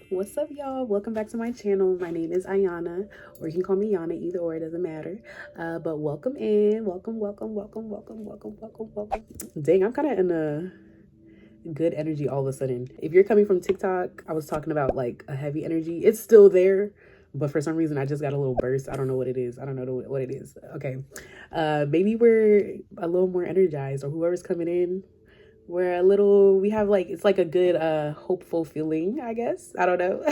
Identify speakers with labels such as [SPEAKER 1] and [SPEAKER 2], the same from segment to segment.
[SPEAKER 1] What's up, y'all? Welcome back to my channel. My name is Ayana, or you can call me Yana, either or, it doesn't matter. But welcome in. Welcome. Dang, I'm kind of in a good energy all of a sudden. If you're coming from TikTok, I was talking about like a heavy energy. It's still there, but for some reason I just got a little burst. I don't know what it is. I don't know what it is. Okay. Maybe we're a little more energized, or whoever's coming in, we have like, it's like a good hopeful feeling, I guess. I don't know.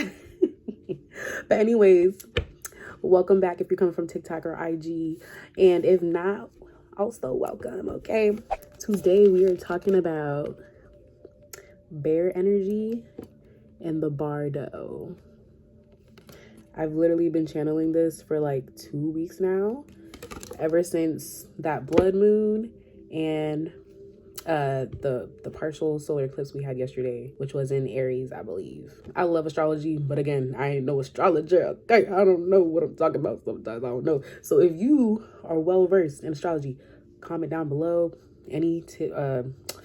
[SPEAKER 1] But anyways, welcome back if you're coming from TikTok or IG, and if not, also welcome. Okay, today we are talking about bear energy and the Bardo. I've literally been channeling this for like 2 weeks now, ever since that blood moon and the partial solar eclipse we had yesterday, which was in Aries, I believe. I love astrology, but again, I ain't no astrologer. Okay, I don't know what I'm talking about sometimes. I don't know. So if you are well versed in astrology, comment down below any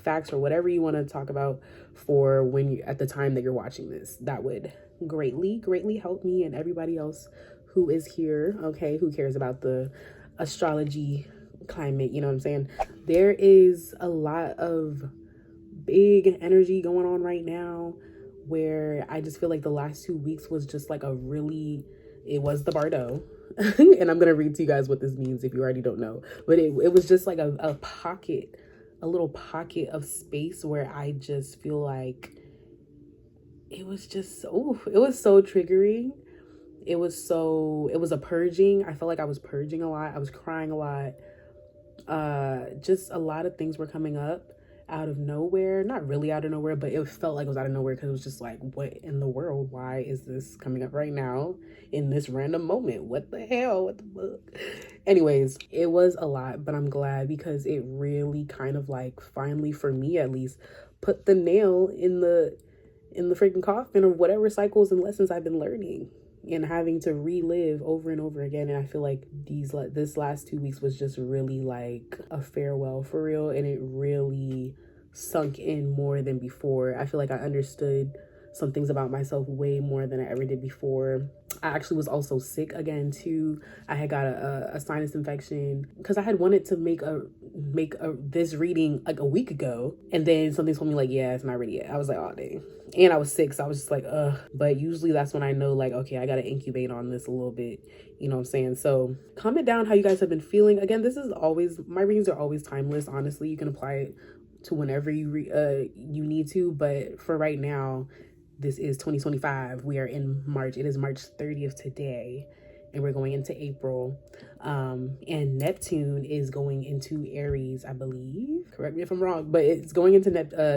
[SPEAKER 1] facts or whatever you want to talk about for when you, at the time that you're watching this. That would greatly help me and everybody else who is here, okay, who cares about the astrology climate. You know what I'm saying? There is a lot of big energy going on right now, where I just feel like the last 2 weeks was just like it was the Bardo. And I'm gonna read to you guys what this means if you already don't know, but it was just like a little pocket of space where I just feel like it was just it was so triggering. It was a purging. I felt like I was purging a lot. I was crying a lot. Just a lot of things were coming up out of nowhere. Not really out of nowhere, but it felt like it was out of nowhere, because it was just like, what in the world? Why is this coming up right now in this random moment? What the hell? What the fuck? Anyways, it was a lot, but I'm glad, because it really kind of like finally, for me at least, put the nail in the freaking coffin of whatever cycles and lessons I've been learning and having to relive over and over again. And I feel like this last 2 weeks was just really like a farewell for real, and it really sunk in more than before. I feel like I understood some things about myself way more than I ever did before. I actually was also sick again too. I had got a sinus infection, because I had wanted to make this reading like a week ago, and then something told me like, yeah, it's not ready yet. I was like, oh dang. And I was sick, so I was just like, ugh. But usually that's when I know like, okay, I gotta incubate on this a little bit, you know what I'm saying? So comment down how you guys have been feeling. Again, my readings are always timeless. Honestly, you can apply it to whenever you need to, but for right now, this is 2025. We are in March. It is March 30th today, and we're going into April. And Neptune is going into Aries, I believe. Correct me if I'm wrong, but it's going into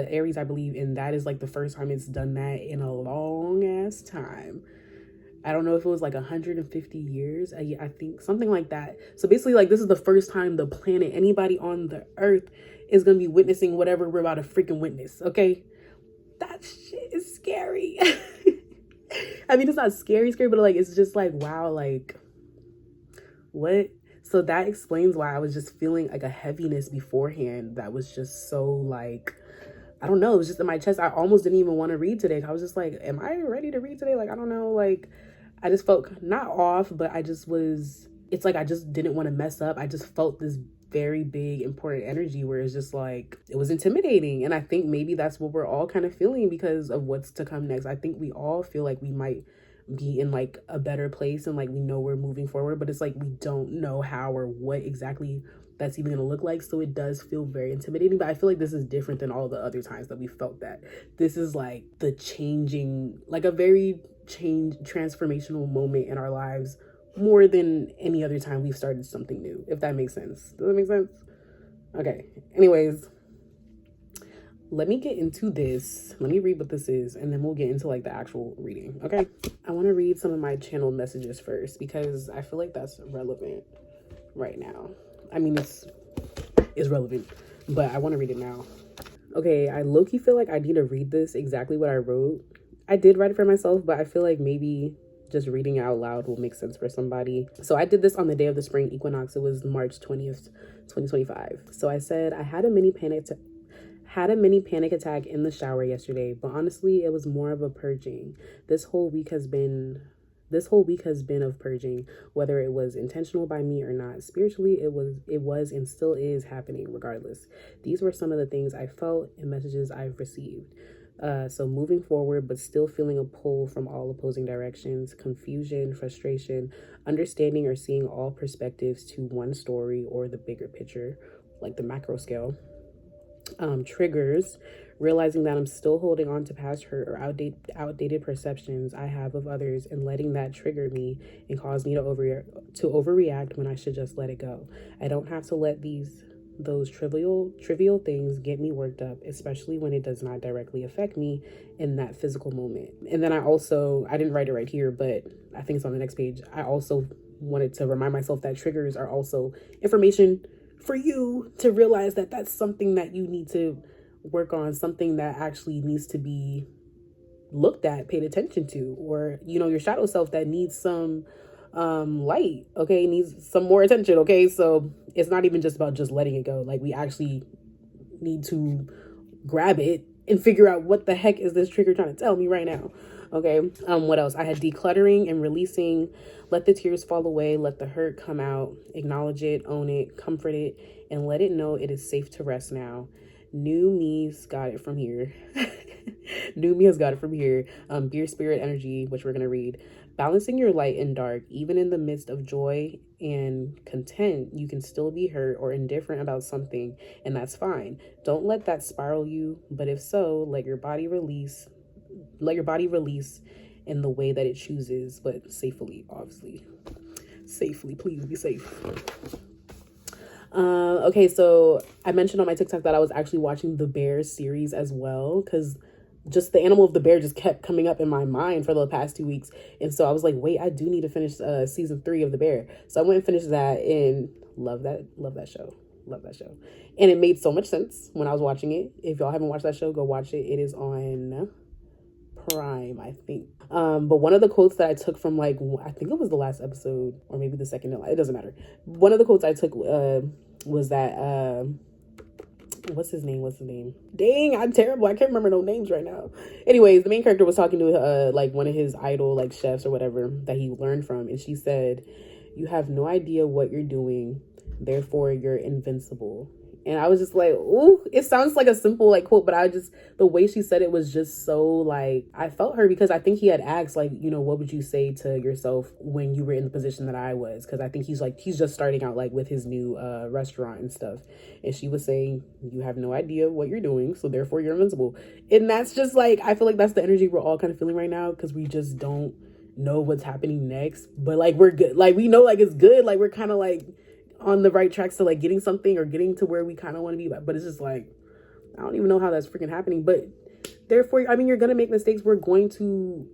[SPEAKER 1] Aries, I believe, and that is like the first time it's done that in a long ass time. I don't know if it was like 150 years. I think something like that. So basically, like, this is the first time the planet, anybody on the earth, is going to be witnessing whatever we're about to freaking witness, okay? That shit is scary. I mean, it's not scary, but like, it's just like, wow, like, what? So that explains why I was just feeling like a heaviness beforehand that was just so like, I don't know, it was just in my chest. I almost didn't even want to read today. I was just like, am I ready to read today? Like, I don't know, like, I just felt not off, but it's like I just didn't want to mess up. I just felt this very big important energy where it's just like, it was intimidating. And I think maybe that's what we're all kind of feeling because of what's to come next. I think we all feel like we might be in like a better place, and like we know we're moving forward, but it's like we don't know how or what exactly that's even gonna look like. So it does feel very intimidating, but I feel like this is different than all the other times that we felt that. This is like the changing, like a very transformational moment in our lives, more than any other time we've started something new, if that makes sense. Does that make sense? Okay, anyways, let me get into this. Let me read what this is, and then we'll get into like the actual reading, okay? I want to read some of my channel messages first, because I feel like that's relevant right now. I mean, it's relevant, but I want to read it now. Okay, I low-key feel like I need to read this exactly what I wrote. I did write it for myself, but I feel like maybe just reading it out loud will make sense for somebody. So I did this on the day of the spring equinox. It was March 20th, 2025. So I said, I had a mini panic Had a mini panic attack in the shower yesterday, but honestly, it was more of a purging. This whole week has been of purging, whether it was intentional by me or not. Spiritually, it was and still is happening regardless. These were some of the things I felt and messages I've received. So moving forward, but still feeling a pull from all opposing directions, confusion, frustration, understanding or seeing all perspectives to one story or the bigger picture, like the macro scale. Triggers, realizing that I'm still holding on to past hurt or outdated perceptions I have of others, and letting that trigger me and cause me to overreact when I should just let it go. I don't have to let those trivial things get me worked up, especially when it does not directly affect me in that physical moment. And then I didn't write it right here, but I think it's on the next page. I also wanted to remind myself that triggers are also information for you to realize that that's something that you need to work on, something that actually needs to be looked at, paid attention to, or, your shadow self that needs some light, okay, needs some more attention, okay? So it's not even just about just letting it go. Like, we actually need to grab it and figure out what the heck is this trigger trying to tell me right now. Okay. What else? I had decluttering and releasing, let the tears fall away, let the hurt come out, acknowledge it, own it, comfort it, and let it know it is safe to rest now. New me's got it from here. New me has got it from here. Beer Spirit Energy, which we're going to read. Balancing your light and dark, even in the midst of joy and content, you can still be hurt or indifferent about something, and that's fine. Don't let that spiral you, but if so, let your body release in the way that it chooses, but safely, obviously. Safely, please be safe. Okay, so I mentioned on my TikTok that I was actually watching the Bear series as well, because just the animal of the bear just kept coming up in my mind for the past 2 weeks. And so I was like, wait, I do need to finish season 3 of the Bear. So I went and finished that, and love that show. And it made so much sense when I was watching it. If y'all haven't watched that show, go watch it. It is on Prime, I think. But one of the quotes that I took from, I think it was the last episode or maybe the second, it doesn't matter. One of the quotes I took was that what's his name? Dang, I'm terrible. I can't remember no names right now. Anyways, the main character was talking to one of his idol chefs or whatever that he learned from, and she said, "You have no idea what you're doing, therefore you're invincible." And I was just like, ooh, it sounds like a simple quote, but the way she said it was just so I felt her, because I think he had asked what would you say to yourself when you were in the position that I was? Because I think he's just starting out with his new restaurant and stuff. And she was saying, you have no idea what you're doing, so therefore you're invincible. And that's just I feel like that's the energy we're all kind of feeling right now, because we just don't know what's happening next. But we're good. We know it's good. We're kind of on the right tracks to getting something or getting to where we kind of want to be, but it's just I don't even know how that's freaking happening. But therefore, you're gonna make mistakes. We're going to,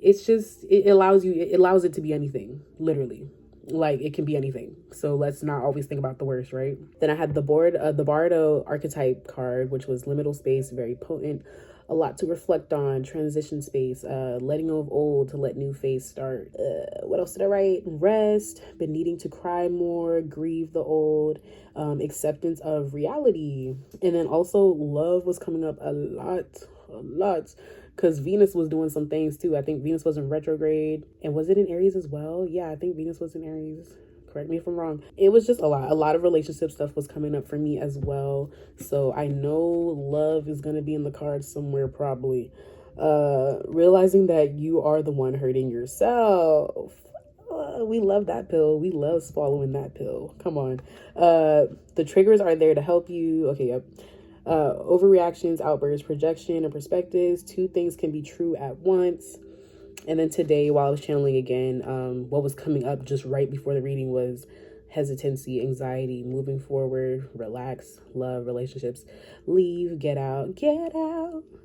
[SPEAKER 1] it allows it to be anything, literally. It can be anything. So let's not always think about the worst, right? Then I had the Bardo archetype card, which was liminal space, very potent. A lot to reflect on, transition space, letting go of old to let new phase start. What else did I write? Rest, been needing to cry more, grieve the old, acceptance of reality. And then also love was coming up a lot, because Venus was doing some things too. I think Venus was in retrograde, and was it in Aries as well? Yeah, I think Venus was in Aries. Correct me if I'm wrong. It was just a lot of relationship stuff was coming up for me as well. So I know love is going to be in the cards somewhere, probably. Realizing that you are the one hurting yourself. We love that pill. We love swallowing that pill. Come on. The triggers are there to help you. Okay, yep. Overreactions, outbursts, projection, and perspectives. 2 things can be true at once. And then today, while I was channeling again, what was coming up just right before the reading was hesitancy, anxiety, moving forward, relax, love, relationships, leave, get out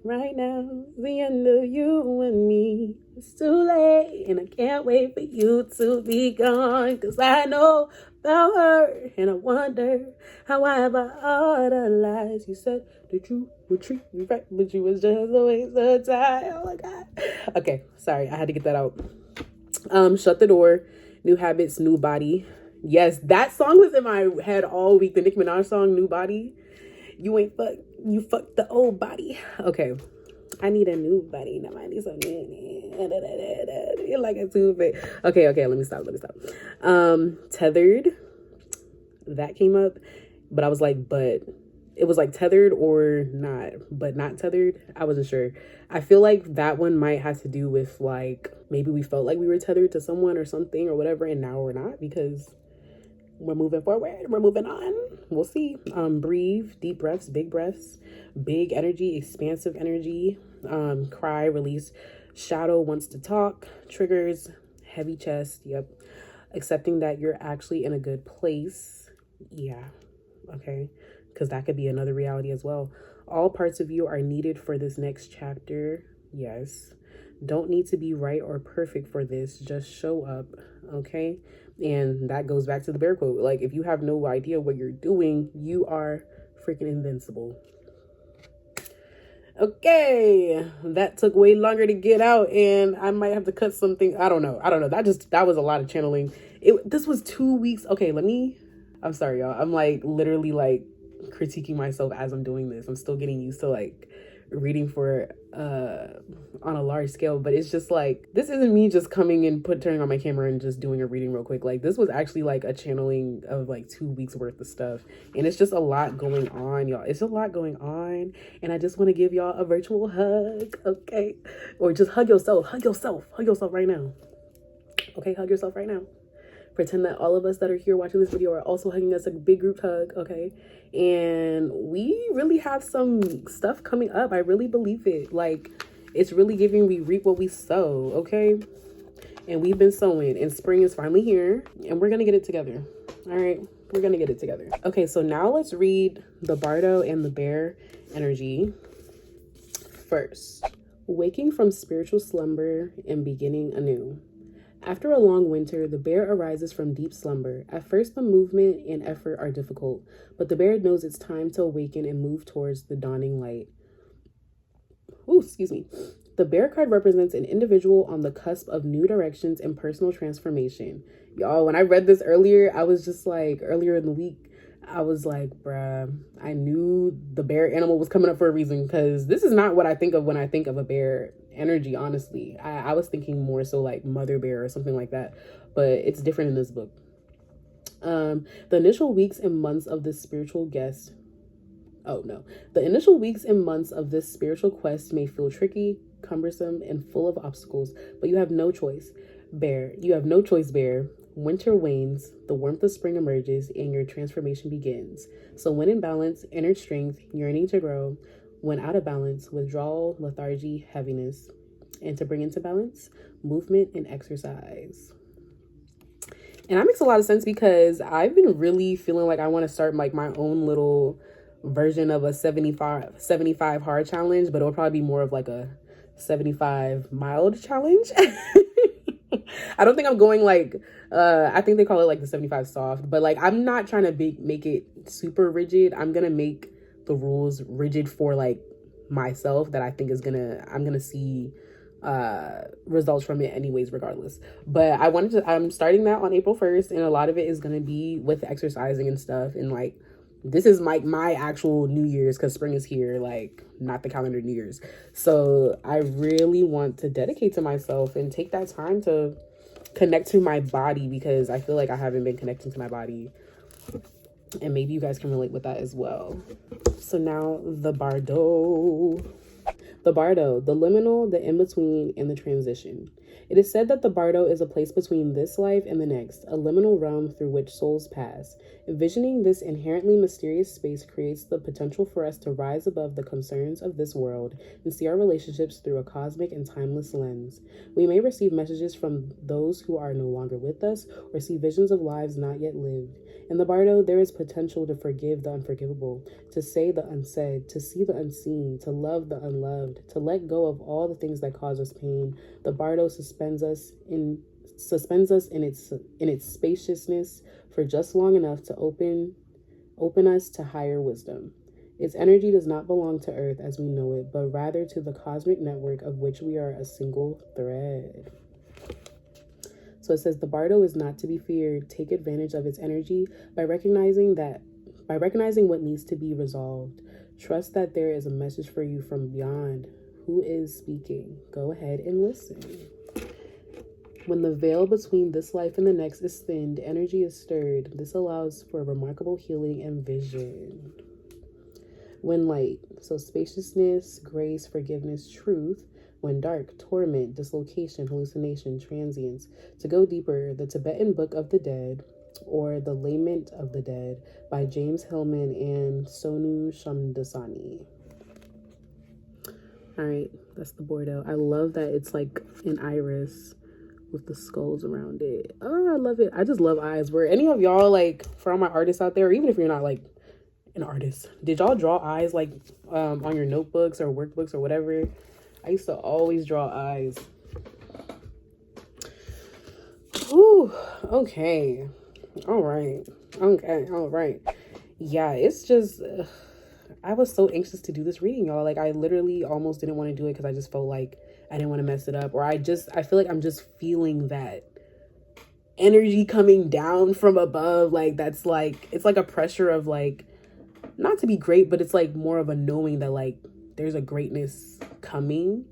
[SPEAKER 1] right now. The end of you and me. It's too late, and I can't wait for you to be gone, 'cause I know about her, and I wonder how I ever idolized. You said that you would treat me right, but you was just a waste of time. Oh my God. Okay, sorry, I had to get that out. Shut the door, new habits, new body. Yes, that song was in my head all week. The Nicki Minaj song, New Body. You fucked the old body. Okay. I need a new body. Now I need some new, like a toothpick. Okay, let me stop. Tethered, that came up, but I was like, but it was like tethered or not, but not tethered. I wasn't sure. I feel like that one might have to do with like, maybe we felt like we were tethered to someone or something or whatever, and now we're not because we're moving forward. We're moving on. We'll see. Breathe, deep breaths, big energy, expansive energy. Cry, release. Shadow wants to talk. Triggers, heavy chest. Yep. Accepting that you're actually in a good place. Yeah. Okay. Because that could be another reality as well. All parts of you are needed for this next chapter. Yes. Don't need to be right or perfect for this. Just show up. Okay. And that goes back to the bear quote. Like, if you have no idea what you're doing, you are freaking invincible. Okay, that took way longer to get out, and I might have to cut something. I don't know. That was a lot of channeling. This was 2 weeks. Okay, I'm sorry, y'all. I'm like literally like critiquing myself as I'm doing this. I'm still getting used to like reading for on a large scale, but it's just like, this isn't me just coming and turning on my camera and just doing a reading real quick. Like, this was actually like a channeling of like 2 weeks worth of stuff, and it's just a lot going on, y'all. It's a lot going on, and I just want to give y'all a virtual hug. Okay, or just hug yourself right now. Okay, hug yourself right now. Pretend that all of us that are here watching this video are also hugging us, a big group hug. Okay, and we really have some stuff coming up. I really believe it. Like, it's really giving, we reap what we sow. Okay, and we've been sowing, and spring is finally here, and we're gonna get it together. All right, we're gonna get it together. Okay, so now let's read the Bardo and the bear energy first. Waking from spiritual slumber and beginning anew. After a long winter, the bear arises from deep slumber. At first, the movement and effort are difficult, but the bear knows it's time to awaken and move towards the dawning light. Ooh, excuse me. The bear card represents an individual on the cusp of new directions and personal transformation. Y'all, when I read this earlier, I was just like, earlier in the week, I was like, bruh, I knew the bear animal was coming up for a reason, because this is not what I think of when I think of a bear energy, honestly. I was thinking more so like mother bear or something like that, but it's different in this book. The initial weeks and months of this spiritual quest may feel tricky, cumbersome, and full of obstacles, but you have no choice, bear. Winter wanes, the warmth of spring emerges, and your transformation begins. So when in balance, inner strength, yearning to grow. When out of balance, withdrawal, lethargy, heaviness. And to bring into balance, movement and exercise. And that makes a lot of sense, because I've been really feeling like I want to start like my own little version of a 75 hard challenge, but it'll probably be more of like a 75 mild challenge. I don't think I'm going like, I think they call it like the 75 soft, but like, I'm not trying to make it super rigid. I'm going to make the rules rigid for like myself, that I think I'm going to see results from it anyways, regardless. But I'm starting that on April 1st, and a lot of it is going to be with exercising and stuff. And like, this is like my actual New Year's, because spring is here, like not the calendar New Year's. So I really want to dedicate to myself and take that time to connect to my body, because I feel like I haven't been connecting to my body, and maybe you guys can relate with that as well. So now the Bardo. The Bardo, the liminal, the in-between, and the transition. It is said that the Bardo is a place between this life and the next, a liminal realm through which souls pass. Envisioning this inherently mysterious space creates the potential for us to rise above the concerns of this world and see our relationships through a cosmic and timeless lens. We may receive messages from those who are no longer with us, or see visions of lives not yet lived. In the Bardo, there is potential to forgive the unforgivable, to say the unsaid, to see the unseen, to love the unloved, to let go of all the things that cause us pain. The Bardo suspends us in its spaciousness for just long enough to open us to higher wisdom. Its energy does not belong to Earth as we know it, but rather to the cosmic network of which we are a single thread. So it says the Bardo is not to be feared. Take advantage of its energy by recognizing what needs to be resolved. Trust that there is a message for you from beyond. Who is speaking? Go ahead and listen. When the veil between this life and the next is thinned, energy is stirred. This allows for remarkable healing and vision. When light, so spaciousness, grace, forgiveness, truth. When dark, torment, dislocation, hallucination, transience. To go deeper, the Tibetan Book of the Dead, or The Lament of the Dead, by James Hillman and Sonu Shamdasani. All right, that's the Bordeaux. I love that it's like an iris with the skulls around it. Oh, I love it. I just love eyes. Were any of y'all, like, for all my artists out there, or even if you're not like an artist, did y'all draw eyes like on your notebooks or workbooks or whatever? I used to always draw eyes. Ooh, okay. All right. Okay, all right. Yeah, it's just I was so anxious to do this reading, y'all. Like, I literally almost didn't want to do it because I just felt like I didn't want to mess it up, or I feel like I'm just feeling that energy coming down from above. Like, that's like, it's like a pressure of like, not to be great, but it's like more of a knowing that like there's a greatness coming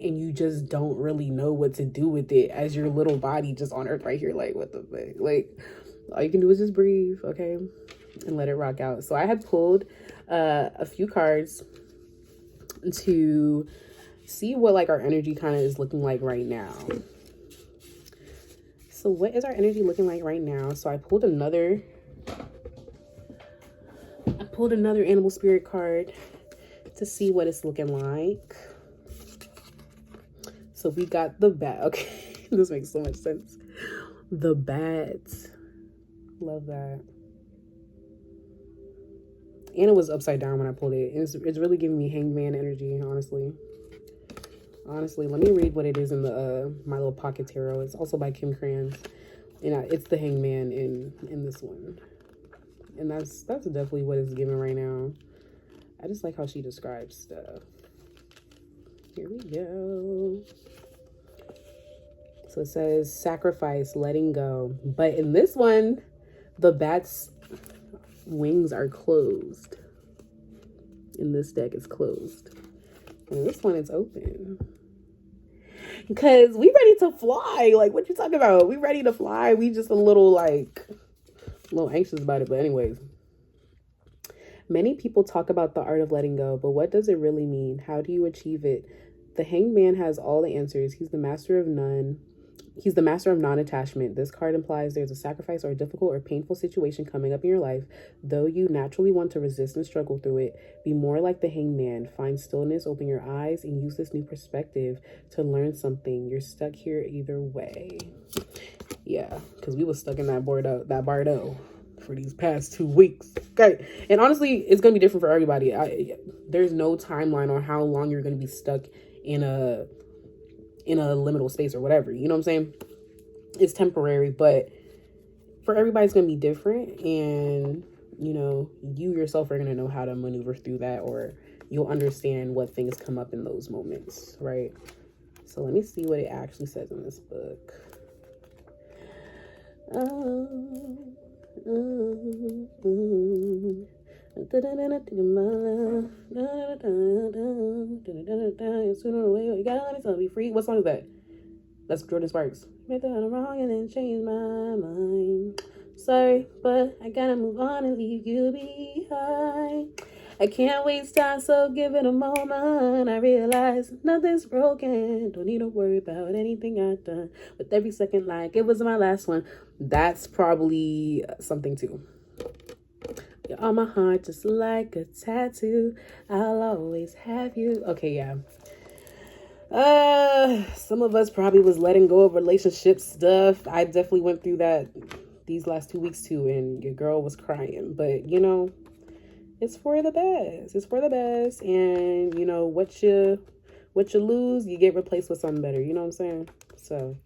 [SPEAKER 1] and you just don't really know what to do with it as your little body just on earth right here. Like, what the fuck? Like, all you can do is just breathe, okay, and let it rock out. So I had pulled a few cards to see what like our energy kind of is looking like right now. So what is our energy looking like right now? So I pulled another animal spirit card to see what it's looking like. So we got the bat. Okay, this makes so much sense. The bat. Love that. And it was upside down when I pulled it. It's really giving me hangman energy, honestly. Honestly, let me read what it is in the My Little Pocket Tarot. It's also by Kim Krans. And it's the hangman in this one. And that's definitely what it's giving right now. I just like how she describes stuff. Here we go. So it says sacrifice, letting go. But in this one, the bat's wings are closed. In this deck, it's closed. And this one, it's open. Because we ready to fly. Like, what you talking about? We ready to fly. We just a little anxious about it. But anyways. Many people talk about the art of letting go, but what does it really mean? How do you achieve it? The hangman has all the answers. He's the master of none. He's the master of non-attachment. This card implies there's a sacrifice or a difficult or painful situation coming up in your life. Though you naturally want to resist and struggle through it, be more like the hangman. Find stillness, open your eyes, and use this new perspective to learn something. You're stuck here either way. Yeah, because we was stuck in that Bardo for these past 2 weeks. Okay, and honestly, it's gonna be different for everybody. There's no timeline on how long you're gonna be stuck in a liminal space or whatever, you know what I'm saying? It's temporary, but for everybody it's gonna be different, and you know, you yourself are gonna know how to maneuver through that, or you'll understand what things come up in those moments, right? So let me see what it actually says in this book. Be free. What song is that? That's Jordan Sparks. Made that wrong and then changed my mind. Sorry, but I gotta move on and leave you behind. I can't waste time, so give it a moment. I realize nothing's broken. Don't need to worry about anything I've done. With every second like it was my last one. That's probably something too. You're on my heart just like a tattoo. I'll always have you. Okay, yeah. Some of us probably was letting go of relationship stuff. I definitely went through that these last 2 weeks too, and your girl was crying. But you know, it's for the best. It's for the best. And you know, what you lose, you get replaced with something better. You know what I'm saying? So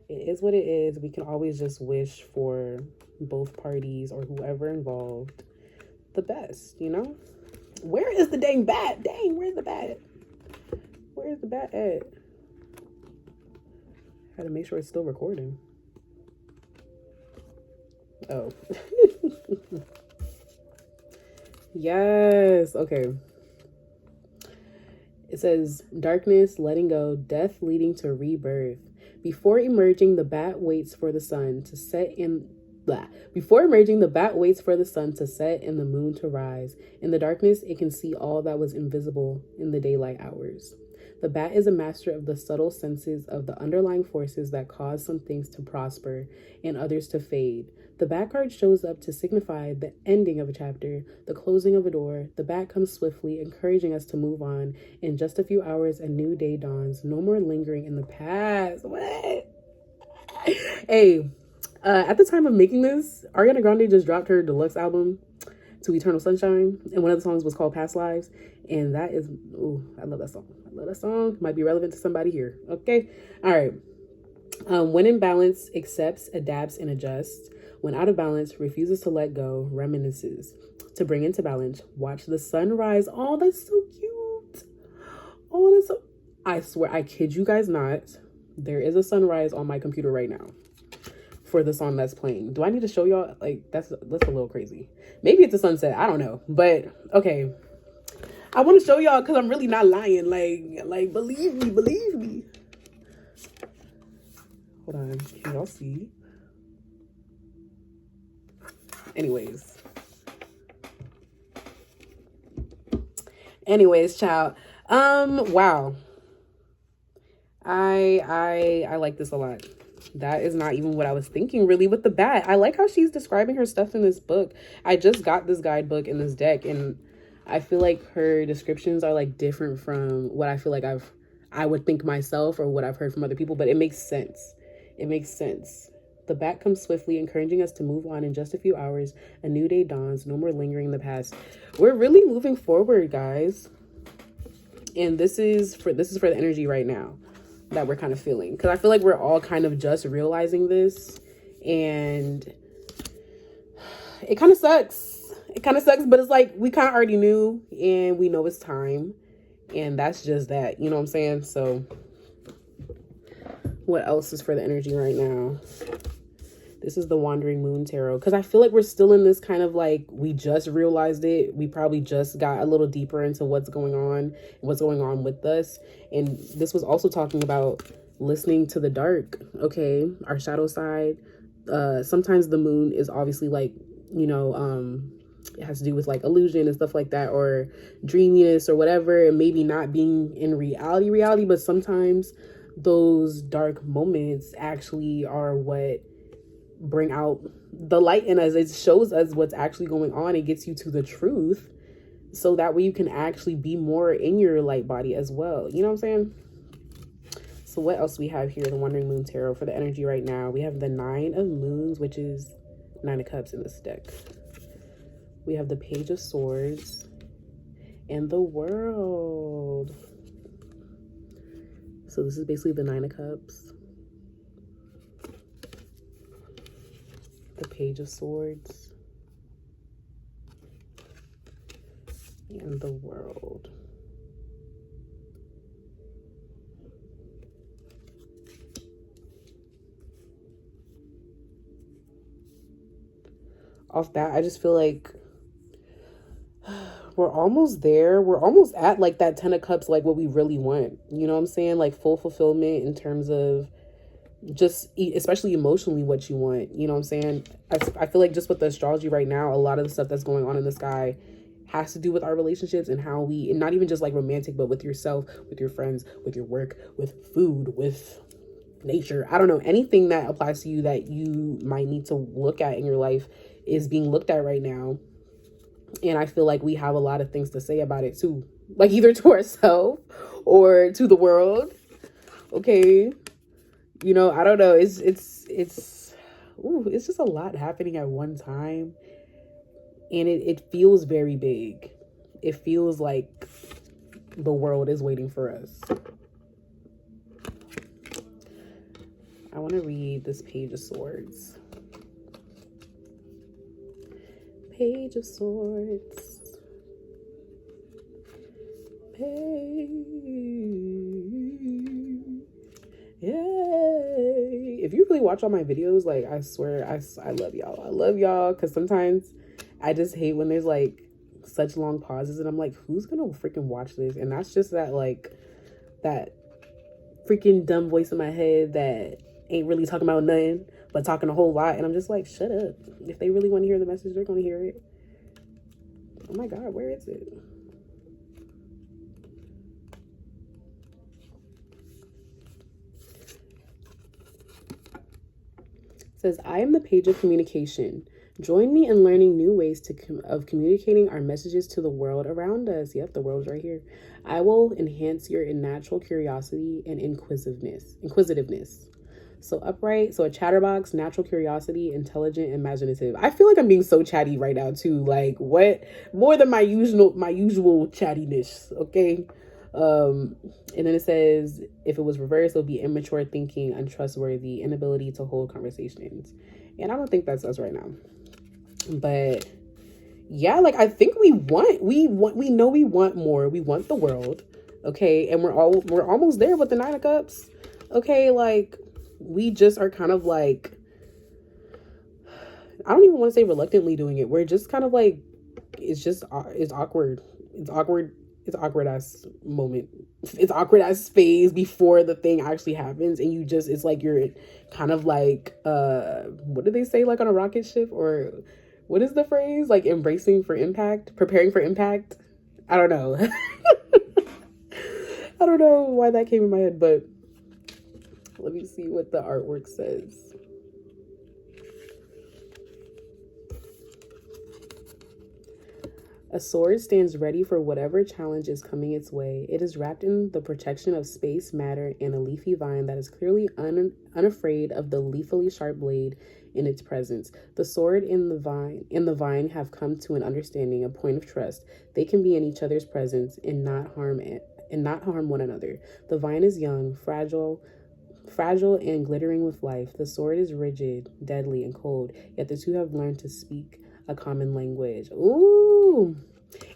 [SPEAKER 1] it is what it is. We can always just wish for both parties or whoever involved the best, you know? Where is the dang bat? Dang, where's the bat? Where's the bat at? I gotta make sure it's still recording. Oh. Yes. Okay. It says, darkness, letting go, death leading to rebirth. Before emerging, the bat waits for the sun to set in. Blah. Before emerging, the bat waits for the sun to set and the moon to rise. In the darkness, it can see all that was invisible in the daylight hours. The bat is a master of the subtle senses of the underlying forces that cause some things to prosper and others to fade. The bat card shows up to signify the ending of a chapter, the closing of a door. The bat comes swiftly, encouraging us to move on. In just a few hours, a new day dawns. No more lingering in the past. What? Hey, at the time of making this, Ariana Grande just dropped her deluxe album, To Eternal Sunshine, and one of the songs was called Past Lives, and that is, ooh, I love that song. I love that song. Might be relevant to somebody here. Okay, all right. When in balance, accepts, adapts, and adjusts. When out of balance, refuses to let go, reminisces. To bring into balance, watch the sunrise. Oh, that's so cute. Oh, that's so... I swear, I kid you guys not. There is a sunrise on my computer right now for the song that's playing. Do I need to show y'all? Like, that's a little crazy. Maybe it's a sunset. I don't know. But, okay. I want to show y'all because I'm really not lying. Like, believe me. Hold on. Can y'all see? Anyways, child. Wow. I like this a lot. That is not even what I was thinking really with the bat. I like how she's describing her stuff in this book. I just got this guidebook in this deck, and I feel like her descriptions are like different from what I feel like I would think myself or what I've heard from other people, but it makes sense. It makes sense. The bat comes swiftly, encouraging us to move on. In just a few hours, a new day dawns. No more lingering in the past. We're really moving forward, guys. And this is for the energy right now that we're kind of feeling, because I feel like we're all kind of just realizing this, and it kind of sucks. But it's like we kind of already knew, and we know it's time, and that's just that, you know what I'm saying? So what else is for the energy right now? This is the Wandering Moon Tarot, because I feel like we're still in this kind of like, we just realized it. We probably just got a little deeper into what's going on with us. And this was also talking about listening to the dark, okay? Our shadow side. Sometimes the moon is obviously like, you know, it has to do with like illusion and stuff like that, or dreaminess or whatever, and maybe not being in reality, but sometimes those dark moments actually are what bring out the light in us. It shows us what's actually going on. It gets you to the truth, so that way you can actually be more in your light body as well. You know what I'm saying? So what else we have here? The Wandering Moon Tarot for the energy right now. We have the Nine of Moons, which is Nine of Cups in this deck. We have the Page of Swords and the World. So this is basically the Nine of Cups, the Page of Swords, and the World. Off that, I just feel like we're almost there. We're almost at like that 10 of Cups, like what we really want. You know what I'm saying? Like full fulfillment in terms of just especially emotionally what you want. You know what I'm saying? I feel like just with the astrology right now, a lot of the stuff that's going on in the sky has to do with our relationships and how we, and not even just like romantic, but with yourself, with your friends, with your work, with food, with nature. I don't know, anything that applies to you that you might need to look at in your life is being looked at right now. And I feel like we have a lot of things to say about it too, like either to ourselves or to the world. Okay, you know, I don't know, it's just a lot happening at one time, and it feels very big. It feels like the world is waiting for us. I want to read this Page of Swords. Page of Swords. Yay. If you really watch all my videos, like, I swear, I love y'all. I love y'all, because sometimes I just hate when there's like such long pauses, and I'm like, who's gonna freaking watch this? And that's just that, like, that freaking dumb voice in my head that ain't really talking about nothing but talking a whole lot. And I'm just like, shut up. If they really want to hear the message, they're gonna hear it. Oh my god, where is it? It says, I am the page of communication. Join me in learning new ways of communicating our messages to the world around us. Yep, the world's right here. I will enhance your natural curiosity and inquisitiveness. So upright, so a chatterbox, natural curiosity, intelligent, imaginative. I feel like I'm being so chatty right now too. Like, what? More than my usual chattiness, okay? And then it says, if it was reversed, it would be immature thinking, untrustworthy, inability to hold conversations. And I don't think that's us right now. But yeah, like, I think we know we want more. We want the world, okay? And we're almost there with the 9 of Cups, okay? Like, we just are kind of like, I don't even want to say reluctantly doing it. We're just kind of like, it's awkward. It's awkward ass moment. It's awkward ass phase before the thing actually happens. And it's like, you're kind of like, what do they say? Like on a rocket ship, or what is the phrase? Like preparing for impact. I don't know. I don't know why that came in my head, but let me see what the artwork says. A sword stands ready for whatever challenge is coming its way. It is wrapped in the protection of space, matter, and a leafy vine that is clearly unafraid of the lethally sharp blade in its presence. The sword and the vine have come to an understanding, a point of trust. They can be in each other's presence and not harm one another. The vine is young, fragile and glittering with life. The sword is rigid, deadly, and cold, yet the two have learned to speak a common language. Ooh.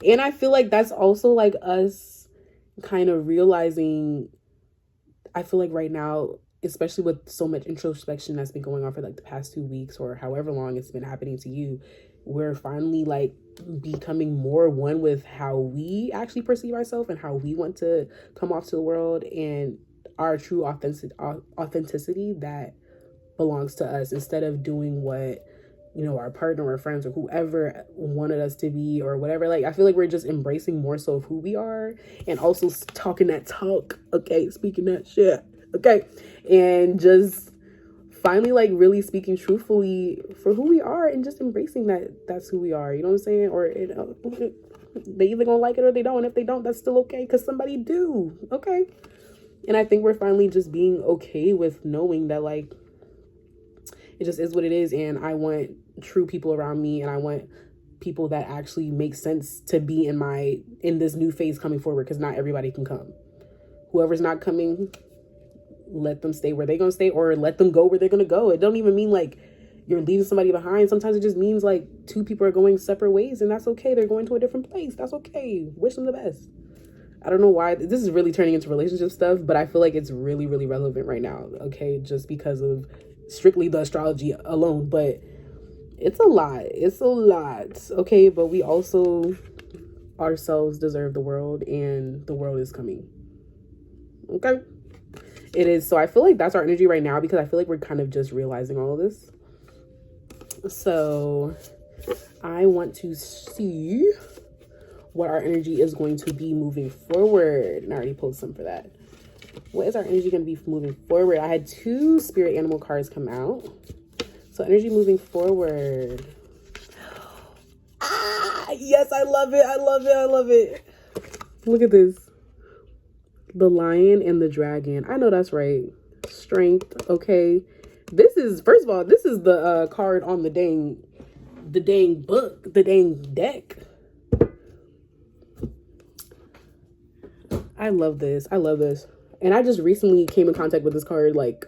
[SPEAKER 1] And I feel like that's also like us kind of realizing, I feel like right now, especially with so much introspection that's been going on for like the past 2 weeks or however long it's been happening to you, we're finally like becoming more one with how we actually perceive ourselves and how we want to come off to the world, and our true authenticity that belongs to us, instead of doing what, you know, our partner or friends or whoever wanted us to be or whatever. Like, I feel like we're just embracing more so of who we are, and also talking that talk, okay, speaking that shit, okay, and just finally like really speaking truthfully for who we are, and just embracing that's who we are, you know what I'm saying? Or they either gonna like it or they don't. If they don't, that's still okay, because somebody do, okay? And I think we're finally just being okay with knowing that, like, it just is what it is. And I want true people around me, and I want people that actually make sense to be in this new phase coming forward, because not everybody can come. Whoever's not coming, let them stay where they're gonna stay, or let them go where they're gonna go. It don't even mean like you're leaving somebody behind. Sometimes it just means like 2 people are going separate ways, and that's okay. They're going to a different place. That's okay. Wish them the best. I don't know why this is really turning into relationship stuff, but I feel like it's really, really relevant right now, okay? Just because of strictly the astrology alone, but it's a lot, okay? But we also ourselves deserve the world, and the world is coming, okay? It is. So I feel like that's our energy right now, because I feel like we're kind of just realizing all of this. So I want to see what our energy is going to be moving forward. And I already pulled some for that. What is our energy going to be moving forward? I had 2 spirit animal cards come out. So energy moving forward. Yes, I love it. Look at this. The lion and the dragon. I know that's right. Strength, okay. This is, first of all, this is the card on the dang book, the dang deck. I love this. And I just recently came in contact with this card like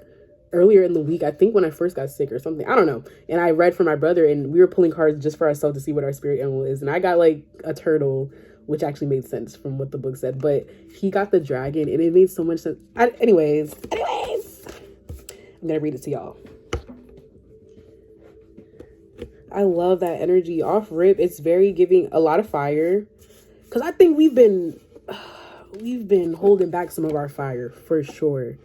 [SPEAKER 1] earlier in the week, I think when I first got sick or something. I don't know. And I read for my brother, and we were pulling cards just for ourselves to see what our spirit animal is. And I got like a turtle, which actually made sense from what the book said. But he got the dragon, and it made so much sense. Anyways, I'm going to read it to y'all. I love that energy. Off rip, it's very giving a lot of fire. Because I think we've been holding back some of our fire, for sure.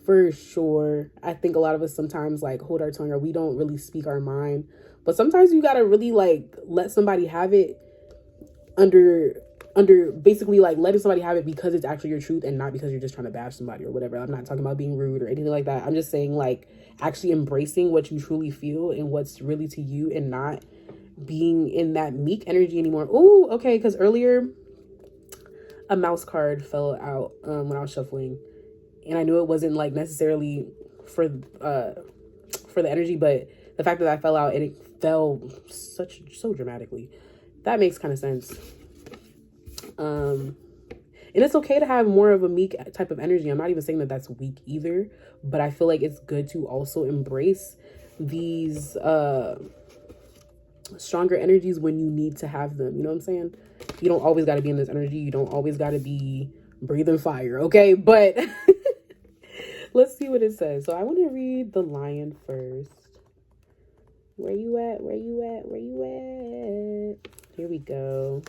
[SPEAKER 1] For sure. I think a lot of us sometimes like hold our tongue, or we don't really speak our mind. But sometimes you gotta really like let somebody have it under basically like letting somebody have it because it's actually your truth and not because you're just trying to bash somebody or whatever. I'm not talking about being rude or anything like that. I'm just saying like actually embracing what you truly feel and what's really to you, and not being in that meek energy anymore. Oh, okay, because earlier a mouse card fell out when I was shuffling, and I knew it wasn't like necessarily for the energy, but the fact that I fell out and it fell so dramatically, that makes kind of sense. And it's okay to have more of a meek type of energy. I'm not even saying that that's weak either, but I feel like it's good to also embrace these stronger energies when you need to have them. You know what I'm saying? You don't always got to be in this energy. You don't always got to be breathing fire, okay? But let's see what it says. So I want to read the lion first. Where you at? Where you at? Where you at? Here we go.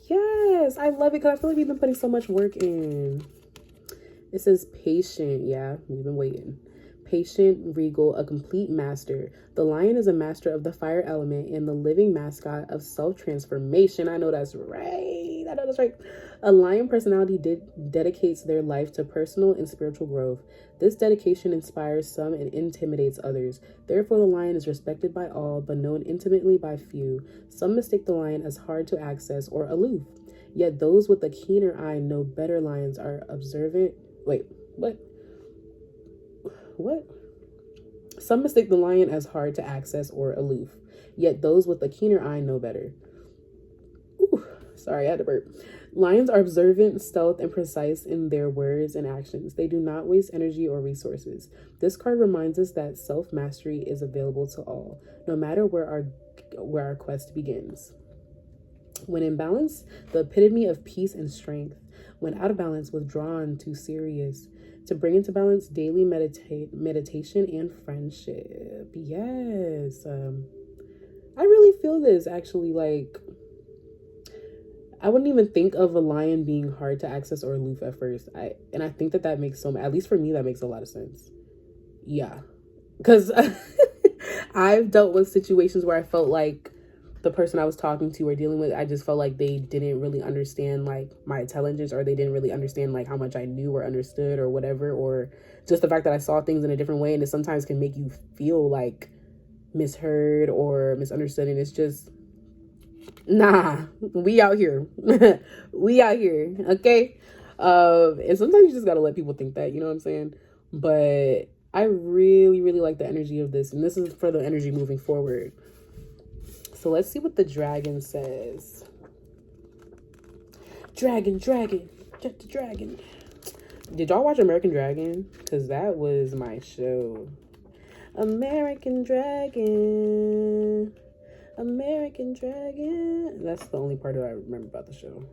[SPEAKER 1] Yes, I love it because I feel like we've been putting so much work in. It says patient. Yeah, we've been waiting. Patient, regal, a complete master. The lion is a master of the fire element and the living mascot of self-transformation. I know that's right. I know that's right. A lion personality dedicates their life to personal and spiritual growth. This dedication inspires some and intimidates others. Therefore, the lion is respected by all, but known intimately by few. Some mistake the lion as hard to access or aloof. Yet those with a keener eye know better. Lions are observant. Wait, what? What? Some mistake the lion as hard to access or aloof. Yet those with a keener eye know better. Ooh, sorry, I had to burp. Lions are observant, stealth, and precise in their words and actions. They do not waste energy or resources. This card reminds us that self-mastery is available to all, no matter where our quest begins. When in balance, the epitome of peace and strength. When out of balance, withdrawn, too serious. To bring into balance, daily meditation and friendship. Yes. I really feel this actually. Like, I wouldn't even think of a lion being hard to access or aloof at first. I think that makes at least for me, that makes a lot of sense. Yeah. Because I've dealt with situations where I felt like the person I was talking to or dealing with, I just felt like they didn't really understand like my intelligence, or they didn't really understand like how much I knew or understood or whatever, or just the fact that I saw things in a different way, and it sometimes can make you feel like misheard or misunderstood. And it's just, nah, we out here. We out here, okay? And sometimes you just gotta let people think that, you know what I'm saying? But I really, really like the energy of this, and this is for the energy moving forward. So let's see what the dragon says. Dragon, get the dragon. Did y'all watch American Dragon? Because that was my show. American Dragon. American Dragon. That's the only part that I remember about the show.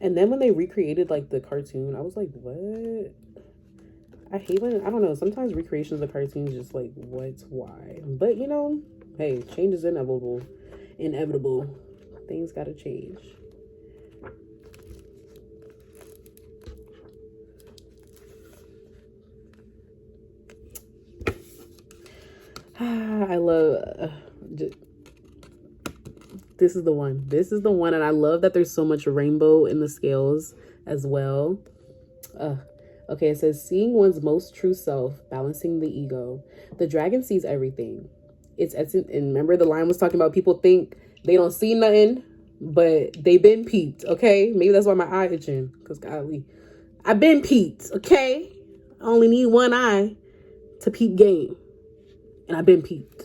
[SPEAKER 1] And then when they recreated like the cartoon, I was like, what? I hate when, I don't know, sometimes recreations of cartoons just like, what, why? But you know, hey, change is inevitable. Things gotta change. I love this is the one, and I love that there's so much rainbow in the scales as well. Okay, it says seeing one's most true self, balancing the ego. The dragon sees everything. And remember the line was talking about people think they don't see nothing, but they been peeped, okay? Maybe that's why my eye itching, because golly, I've been peeped, okay? I only need one eye to peep game, and I've been peeped.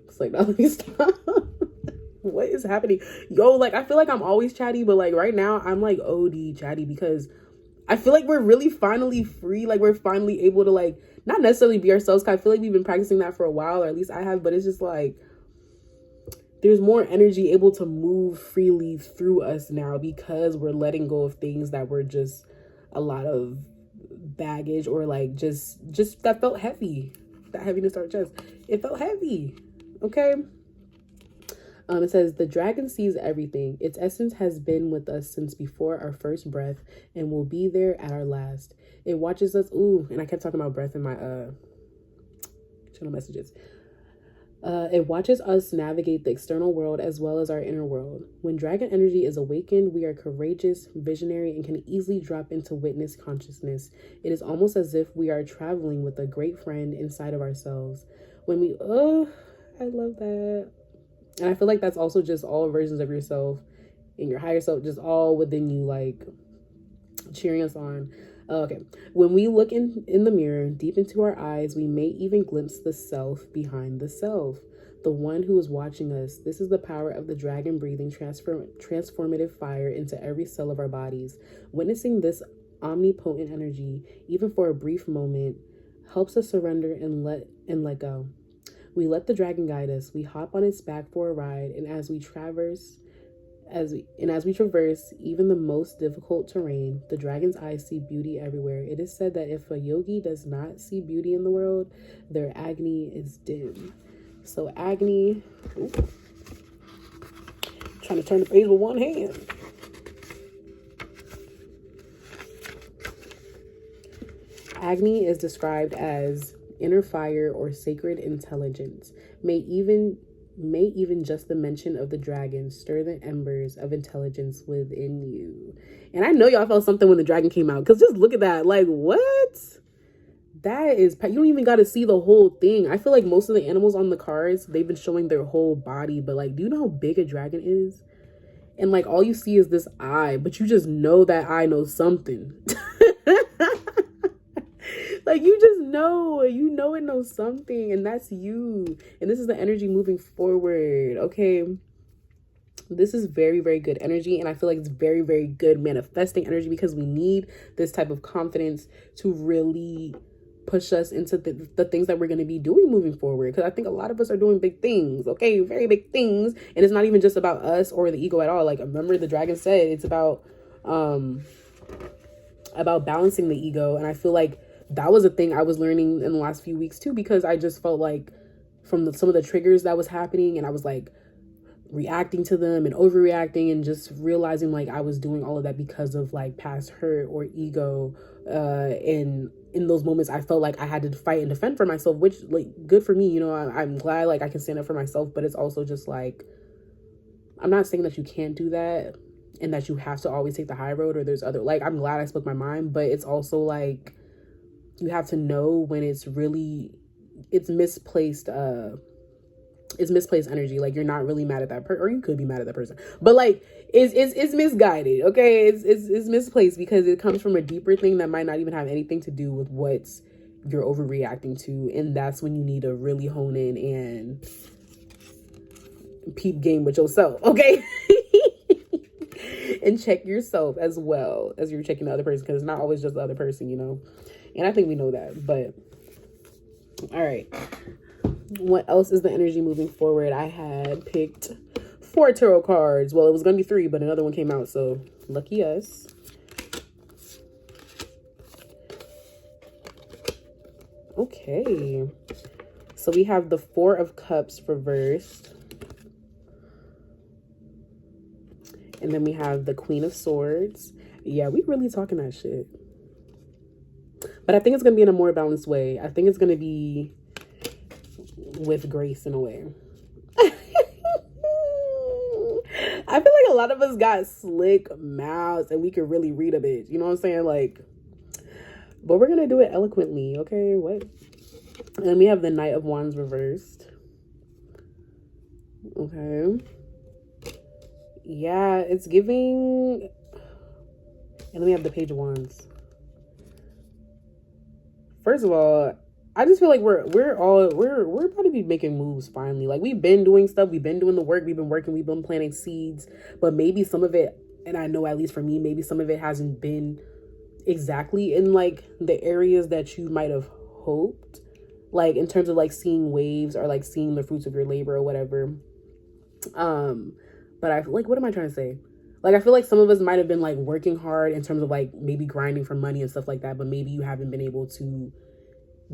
[SPEAKER 1] It's like, no, let me stop. What is happening? Yo, like, I feel like I'm always chatty, but like right now I'm like OD chatty because I feel like we're really finally free. Like, we're finally able to like not necessarily be ourselves. Cause I feel like we've been practicing that for a while, or at least I have, but it's just like there's more energy able to move freely through us now because we're letting go of things that were just a lot of baggage, or like just that felt heavy. That heaviness in our chest, it felt heavy. okay? It says, the dragon sees everything. Its essence has been with us since before our first breath and will be there at our last. It watches us. Ooh, and I kept talking about breath in my channel messages. It watches us navigate the external world as well as our inner world. When dragon energy is awakened, we are courageous, visionary, and can easily drop into witness consciousness. It is almost as if we are traveling with a great friend inside of ourselves. When we, I love that. And I feel like that's also just all versions of yourself and your higher self, just all within you, like cheering us on. Okay. When we look in the mirror, deep into our eyes, we may even glimpse the self behind the self, the one who is watching us. This is the power of the dragon breathing transformative fire into every cell of our bodies. Witnessing this omnipotent energy, even for a brief moment, helps us surrender and let go. We let the dragon guide us. We hop on its back for a ride, and as we traverse even the most difficult terrain, the dragon's eyes see beauty everywhere. It is said that if a yogi does not see beauty in the world, their agony is dim. So agony, trying to turn the page with one hand. Agni is described as inner fire or sacred intelligence. May even just the mention of the dragon stir the embers of intelligence within you. And I know y'all felt something when the dragon came out, because just look at that. Like, what? That is, you don't even got to see the whole thing. I feel like most of the animals on the cards, they've been showing their whole body, but like, do you know how big a dragon is? And like, all you see is this eye, but you just know that eye knows something. Like, you know it knows something, and that's you. And this is the energy moving forward, okay? This is very, very good energy, and I feel like it's very, very good manifesting energy, because we need this type of confidence to really push us into the things that we're going to be doing moving forward. Because I think a lot of us are doing big things, okay? Very big things. And it's not even just about us or the ego at all. Like, remember the dragon said it's about balancing the ego. And I feel like that was a thing I was learning in the last few weeks too, because I just felt like from some of the triggers that was happening, and I was like reacting to them and overreacting, and just realizing like I was doing all of that because of like past hurt or ego. And in those moments, I felt like I had to fight and defend for myself, which, like, good for me. You know, I'm glad like I can stand up for myself, but it's also just like, I'm not saying that you can't do that and that you have to always take the high road, or there's other, like, I'm glad I spoke my mind, but it's also like, you have to know when it's misplaced energy. Like, you're not really mad at that person, or you could be mad at that person, but like it's misguided, okay? It's misplaced, because it comes from a deeper thing that might not even have anything to do with what you're overreacting to. And that's when you need to really hone in and peep game with yourself, okay? And check yourself as well as you're checking the other person, because it's not always just the other person, you know. And I think we know that. But all right, what else is the energy moving forward? I had picked 4 tarot cards. Well, it was gonna be 3, but another one came out, so lucky us. Okay, so we have the 4 of Cups reversed, and then we have the Queen of Swords. Yeah, we really talking that shit. But I think it's going to be in a more balanced way. I think it's going to be with grace in a way. I feel like a lot of us got slick mouths and we could really read a bit. You know what I'm saying? Like, but we're going to do it eloquently, okay? What? And we have the Knight of Wands reversed. Okay. Yeah, it's giving... And then we have the Page of Wands. First of all, I just feel like we're about to be making moves finally. Like, we've been doing stuff, we've been doing the work, we've been working, we've been planting seeds, but maybe some of it, and I know at least for me, maybe some of it hasn't been exactly in like the areas that you might have hoped, like in terms of like seeing waves or like seeing the fruits of your labor or whatever. But I like, what am I trying to say? Like, I feel like some of us might have been like working hard in terms of like maybe grinding for money and stuff like that, but maybe you haven't been able to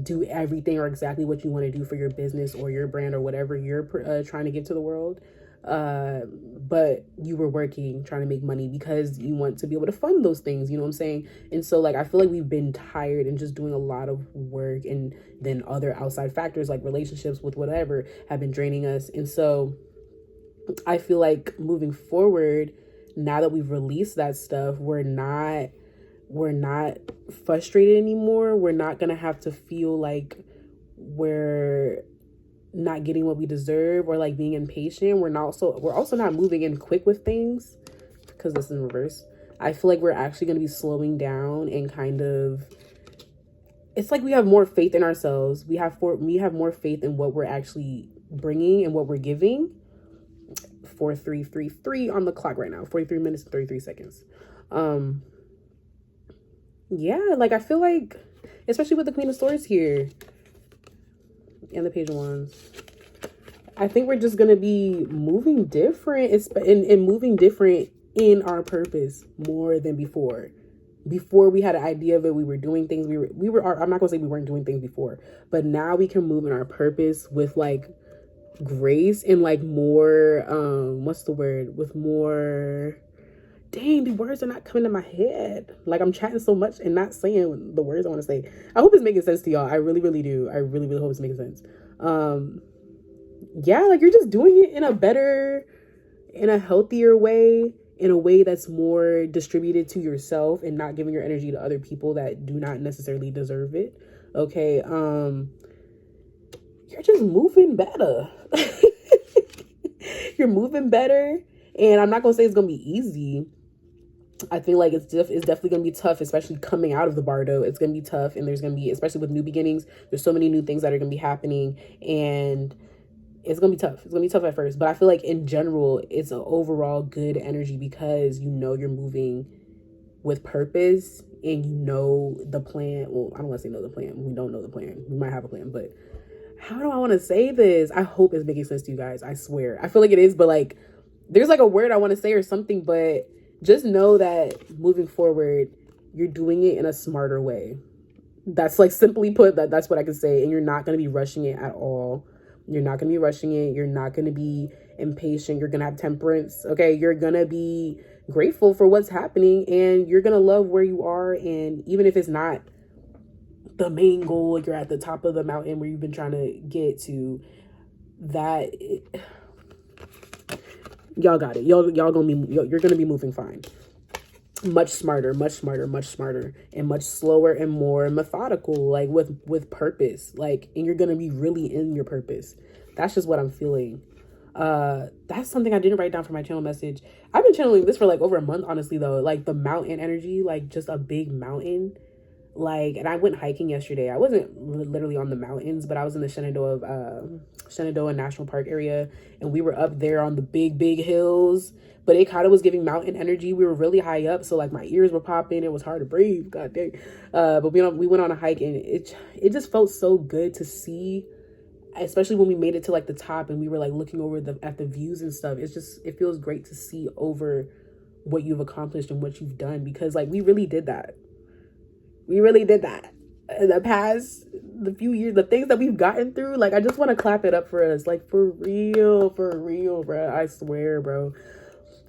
[SPEAKER 1] do everything or exactly what you want to do for your business or your brand or whatever you're trying to give to the world. But you were working, trying to make money because you want to be able to fund those things, you know what I'm saying? And so like, I feel like we've been tired and just doing a lot of work, and then other outside factors like relationships with whatever have been draining us. And so I feel like moving forward, now that we've released that stuff, we're not frustrated anymore. We're not gonna have to feel like we're not getting what we deserve or like being impatient. We're also not moving in quick with things, because this is in reverse. I feel like we're actually going to be slowing down and kind of, it's like we have more faith in ourselves. We have more faith in what we're actually bringing and what we're giving. 4333 on the clock right now, 43 minutes and 33 seconds. Yeah, like I feel like, especially with the Queen of Swords here and the Page of Wands, I think we're just gonna be moving different. And moving different in our purpose more than before. Before we had an idea of it, we were doing things. I'm not gonna say we weren't doing things before, but now we can move in our purpose with like grace and like more. What's the word? With more. Dang, the words are not coming to my head. Like I'm chatting so much and not saying the words I want to say. I hope it's making sense to y'all. I really, really do. I really, really hope it's making sense. Yeah, like you're just doing it in a better, in a healthier way, in a way that's more distributed to yourself and not giving your energy to other people that do not necessarily deserve it. Okay. You're just moving better. You're moving better. And I'm not going to say it's going to be easy. I feel like it's definitely going to be tough, especially coming out of the Bardo. It's going to be tough. And there's going to be, especially with new beginnings, there's so many new things that are going to be happening. And it's going to be tough. It's going to be tough at first. But I feel like in general, it's an overall good energy because you know you're moving with purpose and you know the plan. Well, I don't want to say know the plan. We don't know the plan. We might have a plan. But how do I want to say this? I hope it's making sense to you guys. I swear. I feel like it is. But like, there's like a word I want to say or something, but just know that moving forward, you're doing it in a smarter way. That's like simply put, that's what I can say. And you're not going to be rushing it at all. You're not going to be rushing it. You're not going to be impatient. You're going to have temperance. Okay. You're going to be grateful for what's happening and you're going to love where you are. And even if it's not the main goal, like you're at the top of the mountain where you've been trying to get to, y'all got it. You're gonna be moving fine. Much smarter, and much slower and more methodical, like with purpose. Like, and you're gonna be really in your purpose. That's just what I'm feeling. That's something I didn't write down for my channel message. I've been channeling this for like over a month, honestly though. Like the mountain energy, like just a big mountain. Like, and I went hiking yesterday. I wasn't literally on the mountains, but I was in the Shenandoah National Park area, and we were up there on the big hills, but it kind of was giving mountain energy. We were really high up, so like my ears were popping. It was hard to breathe. God dang. But we went on a hike, and it just felt so good to see, especially when we made it to like the top and we were like looking over at the views and stuff. It feels great to see over what you've accomplished and what you've done, because like we really did that. We really did that in the few years, the things that we've gotten through. Like, I just want to clap it up for us. Like, for real, bro. I swear, bro.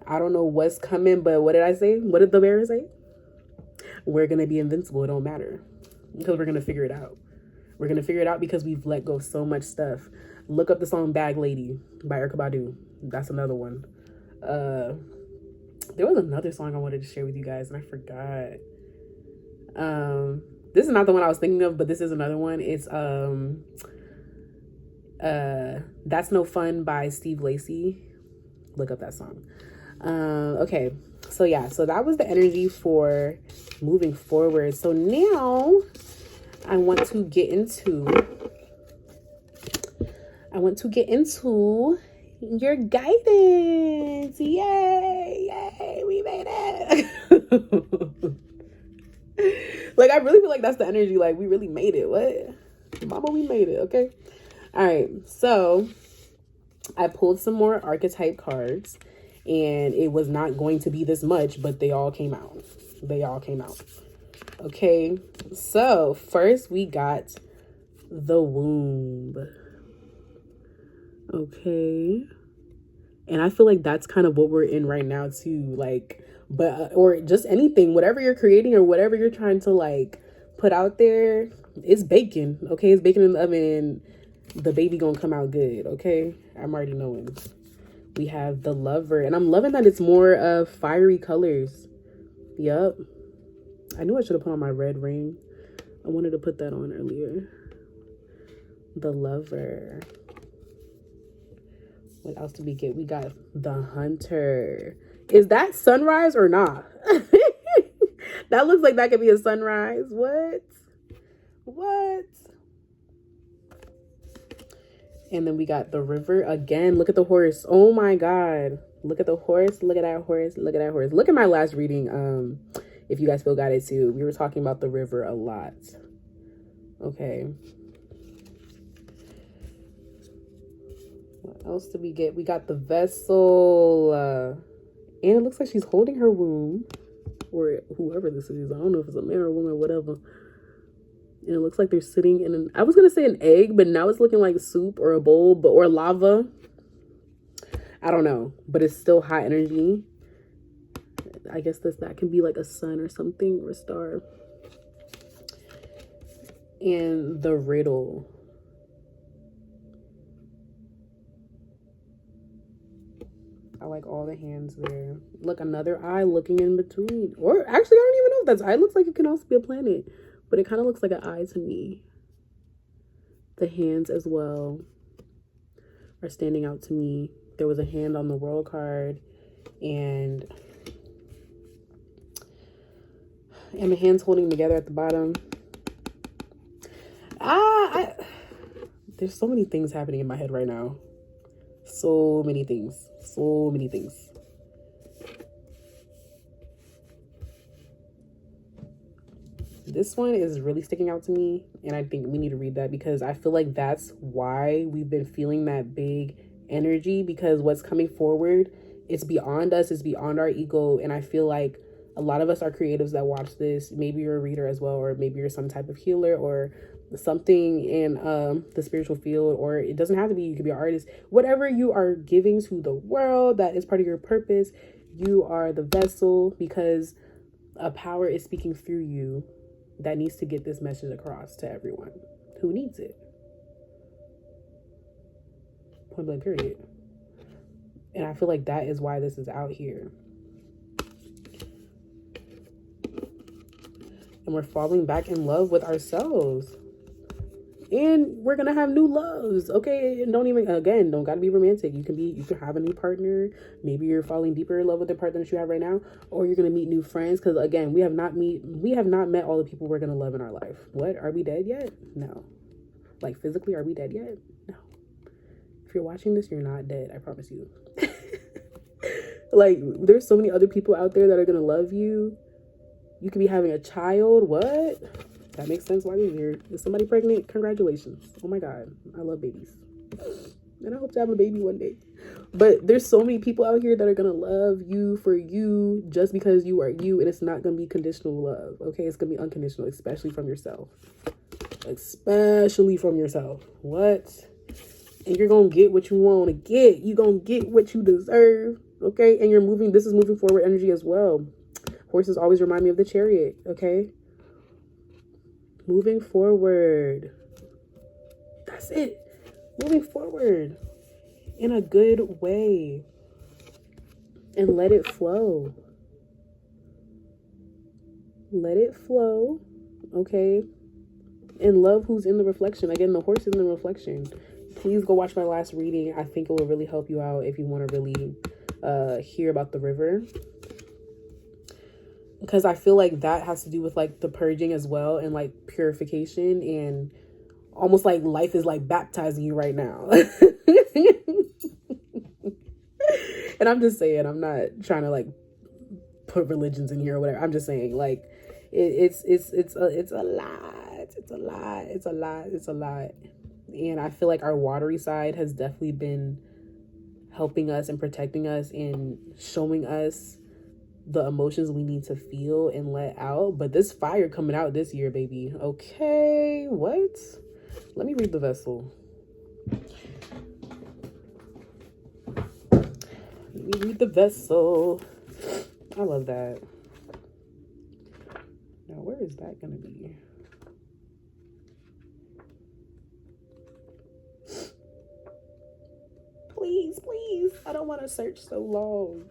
[SPEAKER 1] I don't know what's coming, but what did I say? What did the bear say? We're going to be invincible. It don't matter, because we're going to figure it out. We're going to figure it out because we've let go of so much stuff. Look up the song Bag Lady by Erykah Badu. That's another one. There was another song I wanted to share with you guys, and I forgot. This is not the one I was thinking of, but this is another one. It's That's No Fun by Steve Lacy. Look up that song. Okay, so yeah, so that was the energy for moving forward. So now I want to get into your guidance. Yay, we made it. Like, I really feel like that's the energy. Like, we really made it. What? Mama, we made it. Okay. All right. So I pulled some more archetype cards, and it was not going to be this much, but they all came out. Okay. So first we got the womb. Okay. And I feel like that's kind of what we're in right now too. Like, but or just anything, whatever you're creating or whatever you're trying to like put out there, it's baking. Okay, it's baking in the oven and the baby gonna come out good. Okay, I'm already knowing. We have the Lover, and I'm loving that it's more of fiery colors. Yup. I knew I should have put on my red ring. I wanted to put that on earlier. The Lover. What else did we get? We got the Hunter. Is that sunrise or not? That looks like that could be a sunrise. What? And then we got the River again. Look at the horse. Oh my God. Look at the horse. Look at that horse. Look at that horse. Look at my last reading. If you guys feel guided to, we were talking about the river a lot. Okay. What else did we get? We got the Vessel. And it looks like she's holding her womb. Or whoever this is. I don't know if it's a man or a woman or whatever. And it looks like they're sitting in I was going to say an egg, but now it's looking like soup or a bowl, or lava. I don't know, but it's still high energy. I guess that can be like a sun or something, or a star. And the Riddle. I like all the hands there. Look, another eye looking in between. Or actually, I don't even know if that's eye. It looks like it can also be a planet. But it kind of looks like an eye to me. The hands as well are standing out to me. There was a hand on the World card. And the hands holding together at the bottom. There's so many things happening in my head right now. So many things. So many things. This one is really sticking out to me, and I think we need to read that because I feel like that's why we've been feeling that big energy, because what's coming forward, it's beyond us, it's beyond our ego. And I feel like a lot of us are creatives that watch this. Maybe you're a reader as well, or maybe you're some type of healer or something in the spiritual field, or it doesn't have to be, you could be an artist. Whatever you are giving to the world that is part of your purpose, you are the vessel, because a power is speaking through you that needs to get this message across to everyone who needs it. Point blank, period. And I feel like that is why this is out here. And we're falling back in love with ourselves. And we're gonna have new loves, okay? And don't gotta be romantic. You can have a new partner. Maybe you're falling deeper in love with the partner that you have right now, or you're gonna meet new friends. Because again, we have not met all the people we're gonna love in our life. What, are we dead yet? No. Like physically, are we dead yet? No. If you're watching this, you're not dead. I promise you. Like, there's so many other people out there that are gonna love you. You could be having a child. What? That makes sense why we're here. Is somebody pregnant? Congratulations. Oh my God. I love babies. And I hope to have a baby one day. But there's so many people out here that are going to love you for you just because you are you. And it's not going to be conditional love. Okay? It's going to be unconditional, especially from yourself. Especially from yourself. What? And you're going to get what you want to get. You're going to get what you deserve. Okay? And this is moving forward energy as well. Horses always remind me of the Chariot. Okay? Moving forward. That's it. Moving forward in a good way. And let it flow. Let it flow. Okay? And love who's in the reflection. Again, the horse is in the reflection. Please go watch my last reading. I think it will really help you out if you want to really hear about the river. Because I feel like that has to do with like the purging as well, and like purification, and almost like life is like baptizing you right now. And I'm just saying, I'm not trying to like put religions in here or whatever. I'm just saying, like, it's a lot. And I feel like our watery side has definitely been helping us and protecting us and showing us the emotions we need to feel and let out. But this fire coming out this year, baby. Okay, what? Let me read the vessel. Let me read the vessel. I love that. Now, where is that going to be? Please, please. I don't want to search so long.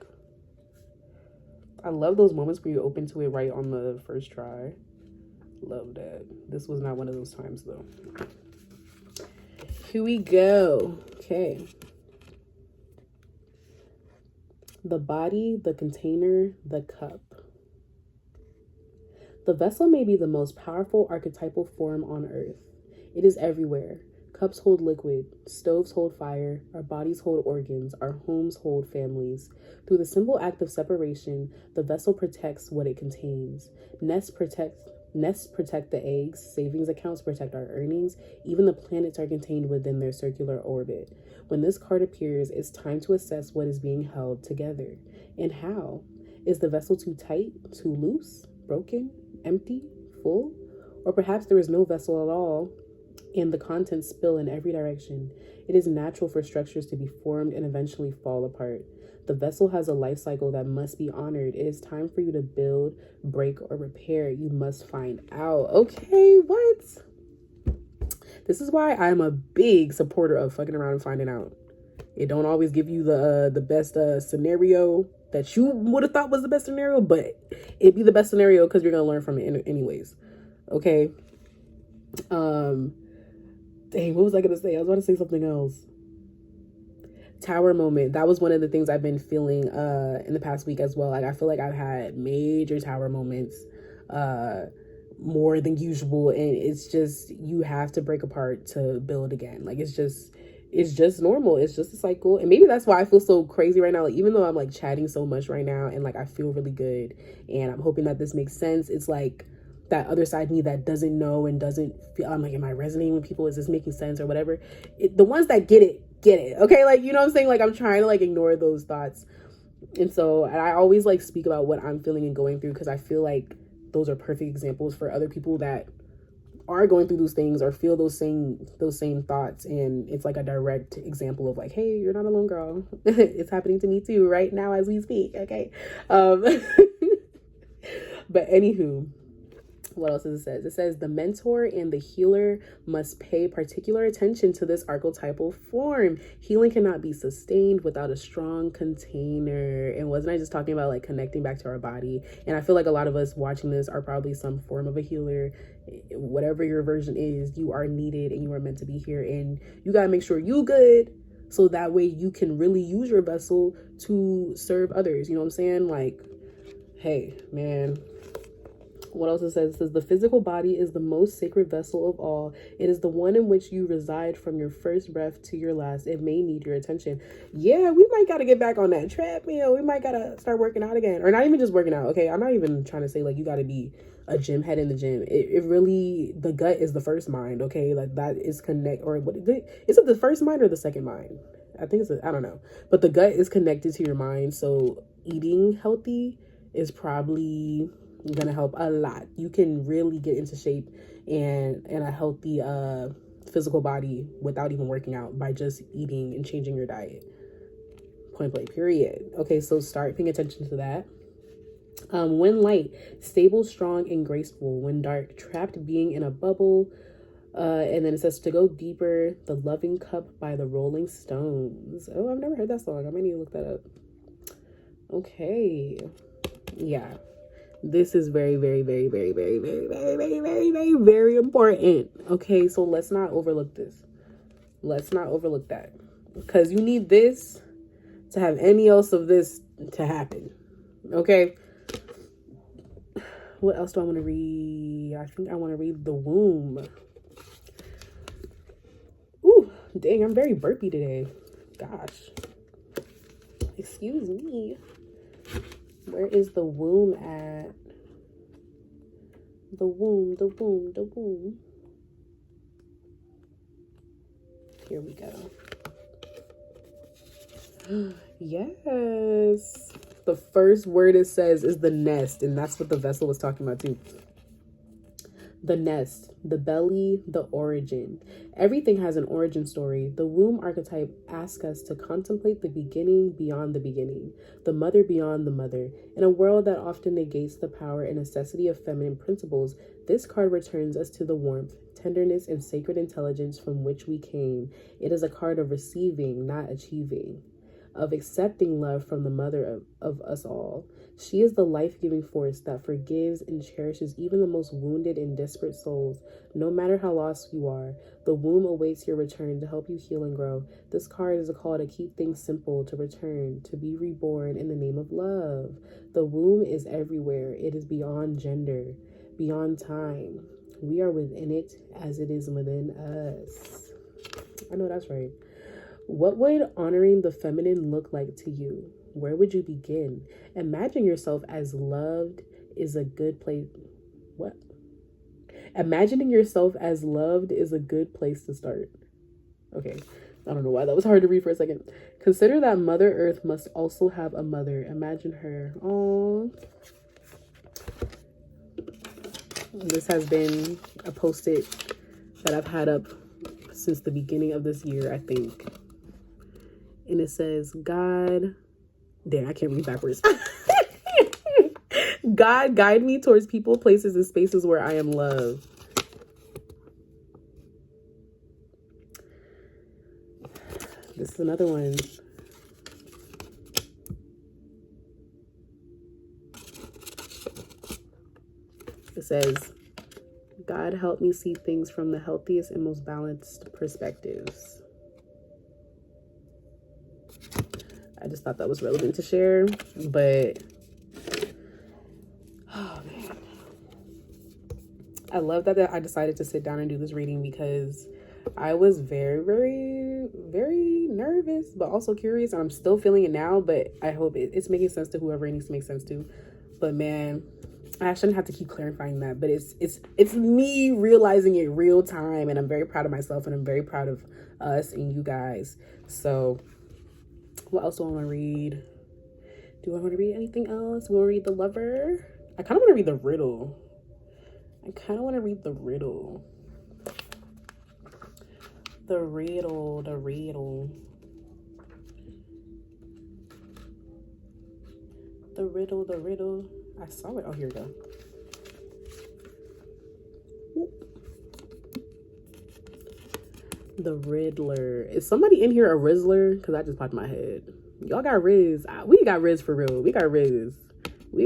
[SPEAKER 1] I love those moments where you open to it right on the first try. Love that. This was not one of those times, though. Here we go. Okay. The body, the container, the cup. The vessel may be the most powerful archetypal form on earth. It is everywhere. Cups hold liquid, stoves hold fire, our bodies hold organs, our homes hold families. Through the simple act of separation, the vessel protects what it contains. Nests protect the eggs, savings accounts protect our earnings, even the planets are contained within their circular orbit. When this card appears, it's time to assess what is being held together. And how? Is the vessel too tight, too loose, broken, empty, full? Or perhaps there is no vessel at all, and the contents spill in every direction. It is natural for structures to be formed and eventually fall apart. The vessel has a life cycle that must be honored. It is time for you to build, break, or repair. You must find out. Okay, what? This is why I'm a big supporter of fucking around and finding out. It don't always give you the best scenario that you would have thought was the best scenario, but it'd be the best scenario because you're gonna learn from it anyways. Okay. Dang, what was I gonna say? I was about to say something else. Tower moment. That was one of the things I've been feeling in the past week as well. Like I feel like I've had major tower moments, more than usual, and it's just you have to break apart to build again. Like it's just normal. It's just a cycle, and maybe that's why I feel so crazy right now. Like even though I'm like chatting so much right now, and like I feel really good, and I'm hoping that this makes sense. It's like that other side of me that doesn't know and doesn't feel, I'm like, am I resonating with people? Is this making sense or whatever? The ones that get it. Okay, like, you know what I'm saying? Like, I'm trying to, like, ignore those thoughts. And so, and I always, like, speak about what I'm feeling and going through because I feel like those are perfect examples for other people that are going through those things or feel those same thoughts. And it's, like, a direct example of, like, hey, you're not alone, girl. It's happening to me, too, right now as we speak, okay? But anywho, what else does it say? It says the mentor and the healer must pay particular attention to this archetypal form. Healing cannot be sustained without a strong container. And wasn't I just talking about like connecting back to our body? And I feel like a lot of us watching this are probably some form of a healer. Whatever your version is, you are needed and you are meant to be here. And you got to make sure you good so that way you can really use your vessel to serve others. You know what I'm saying? Like, hey, man. What else it says? It says the physical body is the most sacred vessel of all. It is the one in which you reside from your first breath to your last. It may need your attention. Yeah, we might gotta get back on that treadmill. We might gotta start working out again, or not even just working out. Okay, I'm not even trying to say like you gotta be a gym head in the gym. It really, the gut is the first mind. Okay, like that is connect, or what is it? The first mind or the second mind? I think I don't know, but the gut is connected to your mind. So eating healthy is probably gonna help a lot. You can really get into shape and a healthy physical body without even working out by just eating and changing your diet. Point blank, period. Okay, so start paying attention to that. When light, stable, strong, and graceful. When dark, trapped, being in a bubble. And then it says to go deeper, the loving cup by the Rolling Stones. Oh, I've never heard that song. I might need to look that up. Okay, yeah. This is very, very, very, very, very, very, very, very, very, very, very important. Okay, so let's not overlook this. Let's not overlook that. Because you need this to have any else of this to happen. Okay? What else do I want to read? I think I want to read the womb. Ooh, dang, I'm very burpy today. Gosh. Excuse me. Where is the womb at? The womb. Here we go. Yes. The first word it says is the nest, and that's what the vessel was talking about too. The nest, the belly, the origin. Everything has an origin story. The womb archetype asks us to contemplate the beginning beyond the beginning, the mother beyond the mother. In a world that often negates the power and necessity of feminine principles, this card returns us to the warmth, tenderness, and sacred intelligence from which we came. It is a card of receiving, not achieving, of accepting love from the mother of us all. She is the life-giving force that forgives and cherishes even the most wounded and desperate souls. No matter how lost you are, the womb awaits your return to help you heal and grow. This card is a call to keep things simple, to return, to be reborn in the name of love. The womb is everywhere. It is beyond gender, beyond time. We are within it as it is within us. I know that's right. What would honoring the feminine look like to you? Where would you begin? Imagine yourself as loved is a good place. What? Imagining yourself as loved is a good place to start. Okay. I don't know why that was hard to read for a second. Consider that Mother Earth must also have a mother. Imagine her. Oh. This has been a post-it that I've had up since the beginning of this year, I think. And it says, God, damn, I can't read backwards. God, guide me towards people, places, and spaces where I am loved. This is another one. It says, God, help me see things from the healthiest and most balanced perspectives. I just thought that was relevant to share, but oh man, I love that I decided to sit down and do this reading because I was very, very, very nervous, but also curious, and I'm still feeling it now, but I hope it's making sense to whoever it needs to make sense to. But man, I shouldn't have to keep clarifying that, but it's me realizing it real time, and I'm very proud of myself, and I'm very proud of us and you guys. So what else do I want to read? Do I want to read anything else? We want to read The Lover? I kind of want to read the riddle. The riddle. I saw it. Oh, here we go. The Riddler. Is somebody in here a Rizzler? Because I just popped my head. Y'all got Riz. We got Riz for real. We got Riz. We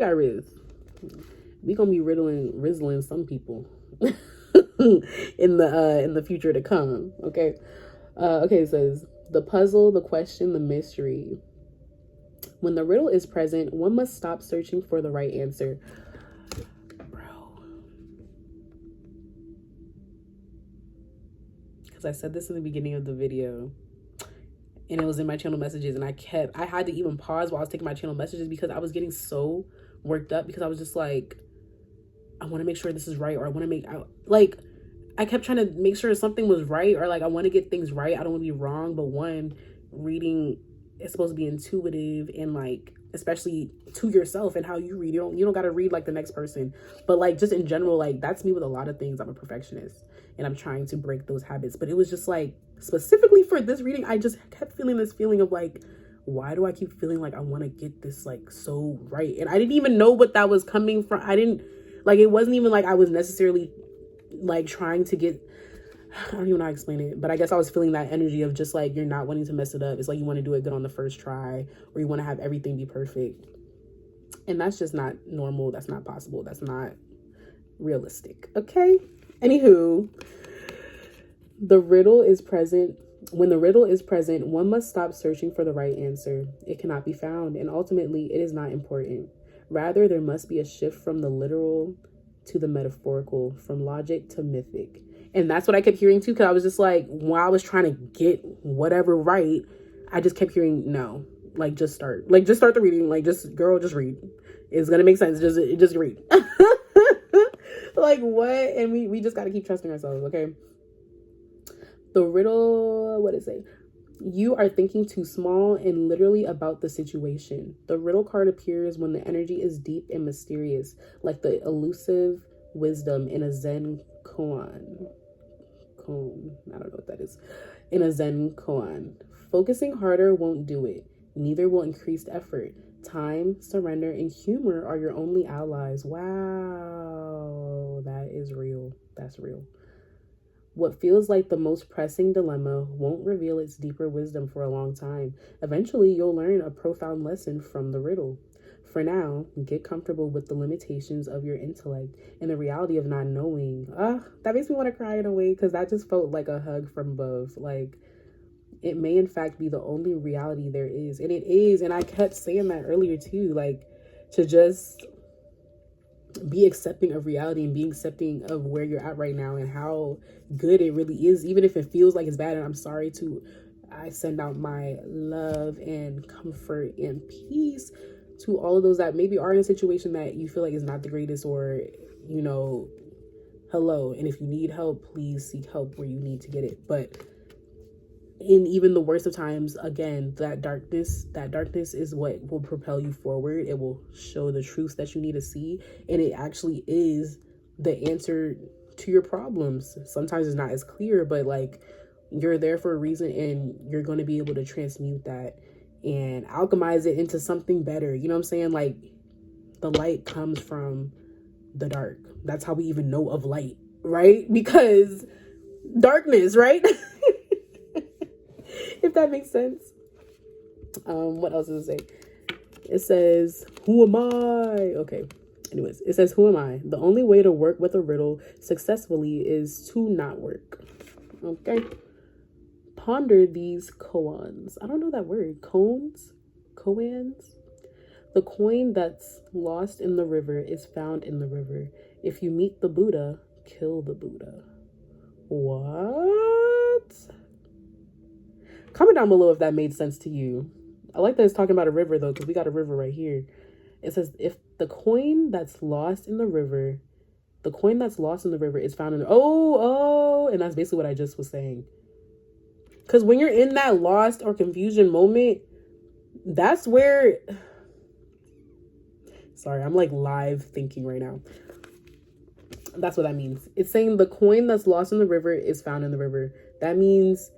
[SPEAKER 1] gonna be rizzling some people in the future to come. Okay. Okay, it says the puzzle, the question, the mystery. When the riddle is present, one must stop searching for the right answer. I said this in the beginning of the video, and it was in my channel messages, and I had to even pause while I was taking my channel messages because I was getting so worked up because I was just like, I want to make sure this is right, or I kept trying to make sure something was right, or like I want to get things right. I don't want to be wrong. But one, reading is supposed to be intuitive and like, especially to yourself and how you read. You don't got to read like the next person, but like just in general, like that's me with a lot of things. I'm a perfectionist and I'm trying to break those habits. But it was just like, specifically for this reading, I just kept feeling this feeling of like, why do I keep feeling like I want to get this like so right? And I didn't even know what that was coming from. It wasn't even like I was necessarily like trying to get, I don't even know how to explain it, but I guess I was feeling that energy of just like, you're not wanting to mess it up. It's like you want to do it good on the first try, or you want to have everything be perfect. And that's just not normal. That's not possible. That's not realistic. Okay. Anywho, the riddle is present. When the riddle is present, one must stop searching for the right answer. It cannot be found, and ultimately it is not important. Rather, there must be a shift from the literal to the metaphorical, from logic to mythic. And that's what I kept hearing too, because I was just like, while I was trying to get whatever right, I just kept hearing, no, like just start the reading, like just read. It's gonna make sense. Just read. Like what? And we just got to keep trusting ourselves. Okay. The riddle, what is it? You are thinking too small and literally about the situation. The riddle card appears when the energy is deep and mysterious, like the elusive wisdom in a Zen koan. I don't know what that is. In a Zen koan. Focusing harder won't do it. Neither will increased effort. Time, surrender, and humor are your only allies. Wow, that is real. That's real. What feels like the most pressing dilemma won't reveal its deeper wisdom for a long time. Eventually, you'll learn a profound lesson from the riddle. For now, get comfortable with the limitations of your intellect and the reality of not knowing. That makes me want to cry in a way, because that just felt like a hug from above. Like, it may in fact be the only reality there is. And it is. And I kept saying that earlier too, like, to just be accepting of reality and being accepting of where you're at right now and how good it really is, even if it feels like it's bad. And I'm sorry I send out my love and comfort and peace to all of those that maybe are in a situation that you feel like is not the greatest, or, you know, hello. And if you need help, please seek help where you need to get it. But in even the worst of times, again, that darkness is what will propel you forward. It will show the truths that you need to see. And it actually is the answer to your problems. Sometimes it's not as clear, but like, you're there for a reason, and you're going to be able to transmute that and alchemize it into something better. You know what I'm saying? Like, the light comes from the dark. That's how we even know of light, right? Because darkness, right? If that makes sense. What else does it say? It says, who am I? Okay. Anyways, it says, who am I? The only way to work with a riddle successfully is to not work. Okay. Ponder these koans. I don't know that word. Koans? The coin that's lost in the river is found in the river. If you meet the Buddha, kill the Buddha. What? Comment down below if that made sense to you. I like that it's talking about a river though, because we got a river right here. It says, if the coin that's lost in the river is found in the... Oh, and that's basically what I just was saying. Because when you're in that lost or confusion moment, that's where... Sorry, I'm like live thinking right now. That's what that means. It's saying the coin that's lost in the river is found in the river. That means...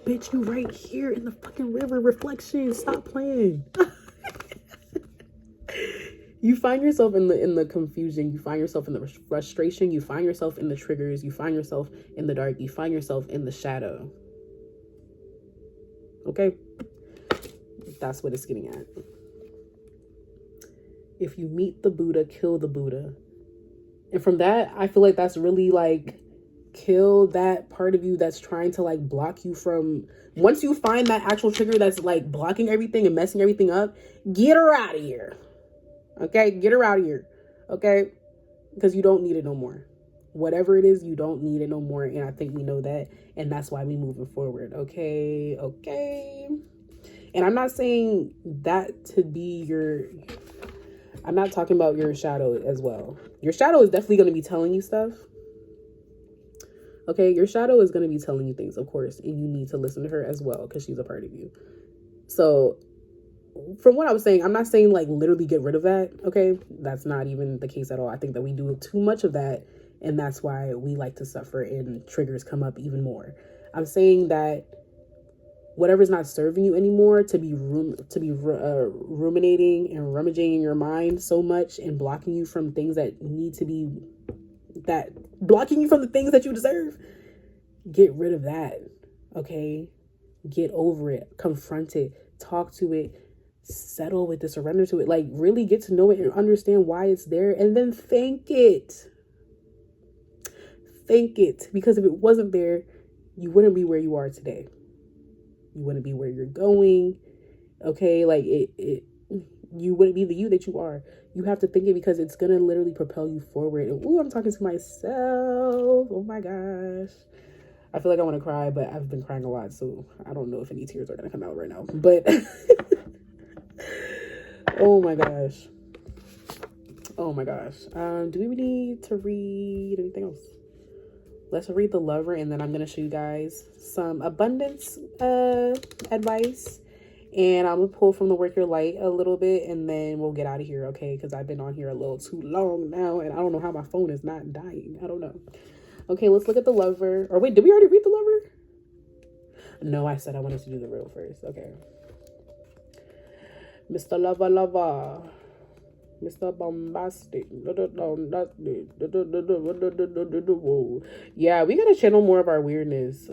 [SPEAKER 1] Bitch, you right here in the fucking river. Reflection. Stop playing. You find yourself in the confusion. You find yourself in the frustration. You find yourself in the triggers. You find yourself in the dark. You find yourself in the shadow. Okay? That's what it's getting at. If you meet the Buddha, kill the Buddha. And from that, I feel like that's really like... kill that part of you that's trying to like block you from... Once you find that actual trigger that's like blocking everything and messing everything up, get her out of here. Okay? Get her out of here. Okay? Because you don't need it no more. Whatever it is, you don't need it no more. And I think we know that. And that's why we moving forward. Okay? Okay? And I'm not saying that to be your... I'm not talking about your shadow as well. Your shadow is definitely going to be telling you stuff. Okay, your shadow is going to be telling you things, of course, and you need to listen to her as well because she's a part of you. So from what I was saying, I'm not saying like literally get rid of that. Okay, that's not even the case at all. I think that we do too much of that, and that's why we like to suffer and triggers come up even more. I'm saying that whatever's not serving you anymore, to be ruminating and rummaging in your mind so much and blocking you from things that need to be... that blocking you from the things that you deserve, get rid of that. Okay, get over it, confront it, talk to it, settle with it, surrender to it, like really get to know it and understand why it's there, and then thank it, because if it wasn't there, you wouldn't be where you are today. You wouldn't be where you're going. Okay, like you wouldn't be the you that you are. You have to think it, because it's going to literally propel you forward. And ooh, I'm talking to myself. Oh my gosh. I feel like I want to cry, but I've been crying a lot. So I don't know if any tears are going to come out right now. But oh my gosh. Oh my gosh. Do we need to read anything else? Let's read The Lover, and then I'm going to show you guys some abundance advice. And I'm gonna pull from the Work Your Light a little bit, and then we'll get out of here, okay? Because I've been on here a little too long now, and I don't know how my phone is not dying. I don't know. Okay, let's look at the Lover. Or wait, did we already read the Lover? No, I said I wanted to do the Riddle first. Okay. Mr. Lover. Mr. Bombastic. Yeah, we gotta channel more of our weirdness.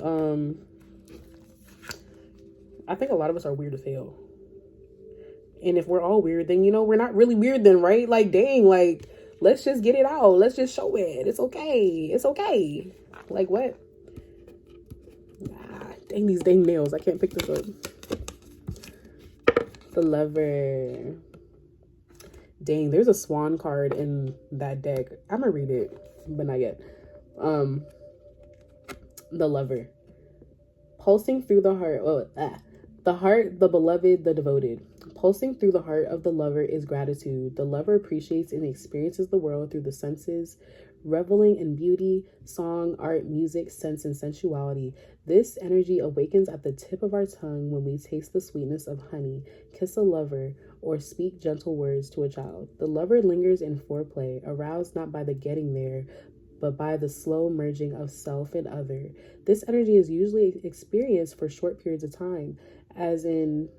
[SPEAKER 1] I think a lot of us are weird as hell. And if we're all weird, then, you know, we're not really weird then, right? Like, dang, like, let's just get it out. Let's just show it. It's okay. It's okay. Like, what? Ah, dang, these dang nails. I can't pick this up. The Lover. Dang, there's a swan card in that deck. I'm gonna read it, but not yet. The Lover. Pulsing through the heart. The heart, the beloved, the devoted. Pulsing through the heart of the Lover is gratitude. The Lover appreciates and experiences the world through the senses, reveling in beauty, song, art, music, sense, and sensuality. This energy awakens at the tip of our tongue when we taste the sweetness of honey, kiss a lover, or speak gentle words to a child. The Lover lingers in foreplay, aroused not by the getting there, but by the slow merging of self and other. This energy is usually experienced for short periods of time, as in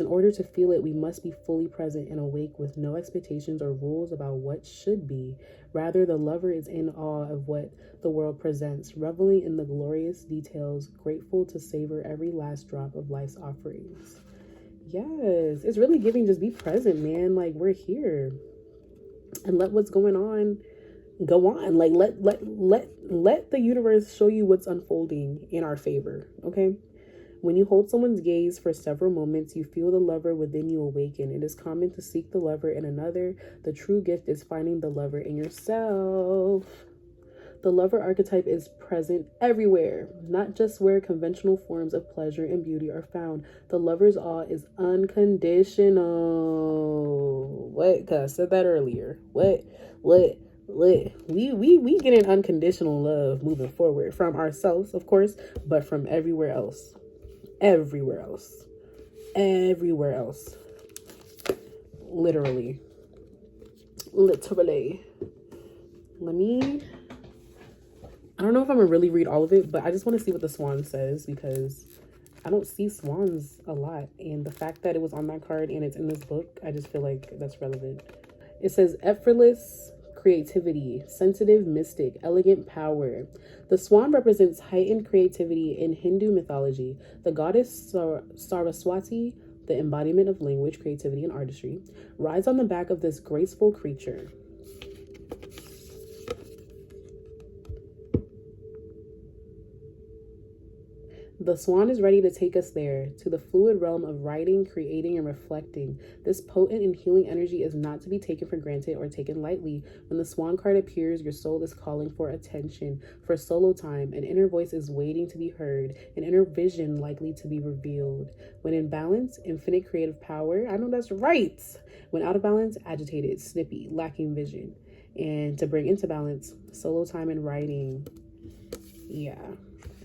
[SPEAKER 1] order to feel it, we must be fully present and awake with no expectations or rules about what should be. Rather, the Lover is in awe of what the world presents, reveling in the glorious details, grateful to savor every last drop of life's offerings. Yes, it's really giving, just be present, man. Like, we're here. And let what's going on go on. Like, let the universe show you what's unfolding in our favor, okay? When you hold someone's gaze for several moments, you feel the Lover within you awaken. It is common to seek the Lover in another. The true gift is finding the Lover in yourself. The Lover archetype is present everywhere, not just where conventional forms of pleasure and beauty are found. The Lover's awe is unconditional. What? Cause I said that earlier. What? We get an unconditional love moving forward from ourselves, of course, but from everywhere else. Everywhere else. Literally. I don't know if I'm gonna really read all of it, but I just want to see what the swan says, because I don't see swans a lot, and the fact that it was on that card and it's in this book, I just feel like that's relevant. It says effortless creativity, sensitive mystic, elegant power. The swan represents heightened creativity in Hindu mythology. The goddess Saraswati, the embodiment of language, creativity, and artistry, rides on the back of this graceful creature. The swan is ready to take us there, to the fluid realm of writing, creating, and reflecting. This potent and healing energy is not to be taken for granted or taken lightly. When the swan card appears, your soul is calling for attention, for solo time. An inner voice is waiting to be heard, an inner vision likely to be revealed. When in balance, infinite creative power. I know that's right. When out of balance, agitated, snippy, lacking vision. And to bring into balance, solo time and writing. Yeah.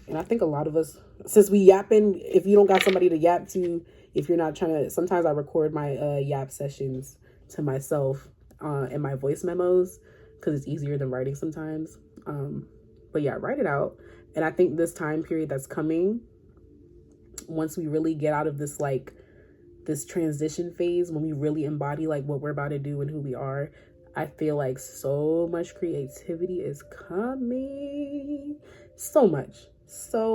[SPEAKER 1] And I think a lot of us, since we yapping, if you don't got somebody to yap to, if you're not trying to, sometimes I record my yap sessions to myself in my voice memos, because it's easier than writing sometimes. But yeah, write it out. And I think this time period that's coming, once we really get out of this, like, this transition phase, when we really embody like what we're about to do and who we are, I feel like so much creativity is coming. So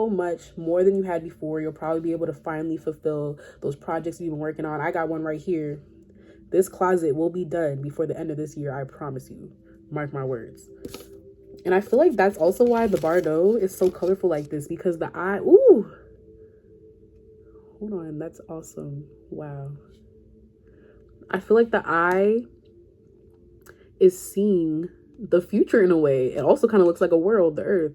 [SPEAKER 1] much more than you had before. You'll probably be able to finally fulfill those projects you've been working on. I got one right here. This closet will be done before the end of this year. I promise you. Mark my words. And I feel like that's also why the Bardo is so colorful like this, because the eye, ooh, hold on, that's awesome. Wow. I feel like the eye is seeing the future in a way. It also kind of looks like a world, the earth,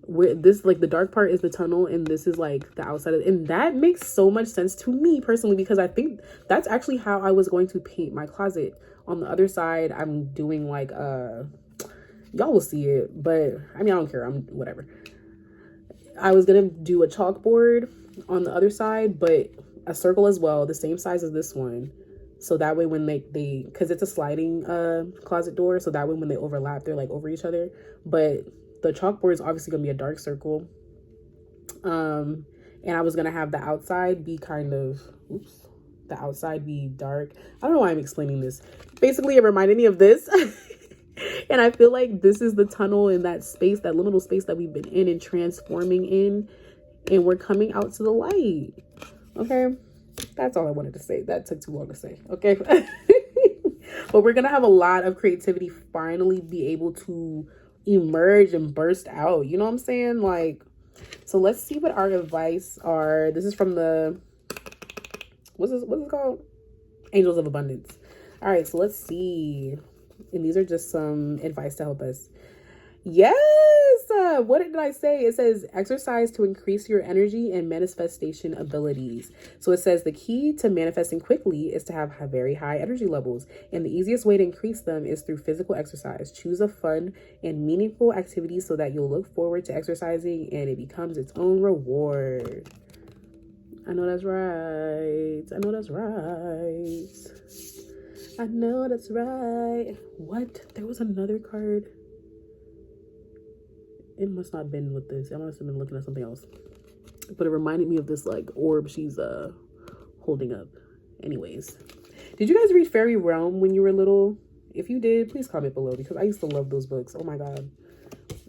[SPEAKER 1] where this, like, the dark part is the tunnel and this is like the outside of, and that makes so much sense to me personally, because I think that's actually how I was going to paint my closet. On the other side, I'm doing like y'all will see it, but I mean, I don't care, I'm whatever. I was gonna do a chalkboard on the other side, but a circle as well, the same size as this one. So that way when they because it's a sliding closet door, so that way when they overlap, they're like over each other. But the chalkboard is obviously gonna be a dark circle. And I was gonna have the outside be kind of, oops, the outside be dark. I don't know why I'm explaining this. Basically, it reminded me of this. And I feel like this is the tunnel in that space, that liminal space that we've been in and transforming in, and we're coming out to the light. Okay, that's all I wanted to say. That took too long to say. Okay. But we're gonna have a lot of creativity finally be able to emerge and burst out. You know what I'm saying? Like, so let's see what our advice are. This is from the, what's it called? Angels of Abundance. All right, so let's see. And these are just some advice to help us. Yes. What did I say? It says exercise to increase your energy and manifestation abilities. So it says the key to manifesting quickly is to have very high energy levels. And the easiest way to increase them is through physical exercise. Choose a fun and meaningful activity so that you'll look forward to exercising and it becomes its own reward. I know that's right. I know that's right. I know that's right. What? There was another card. It must not have been with this. I must have been looking at something else. But it reminded me of this like orb she's holding up. Anyways. Did you guys read Fairy Realm when you were little? If you did, please comment below because I used to love those books. Oh my god.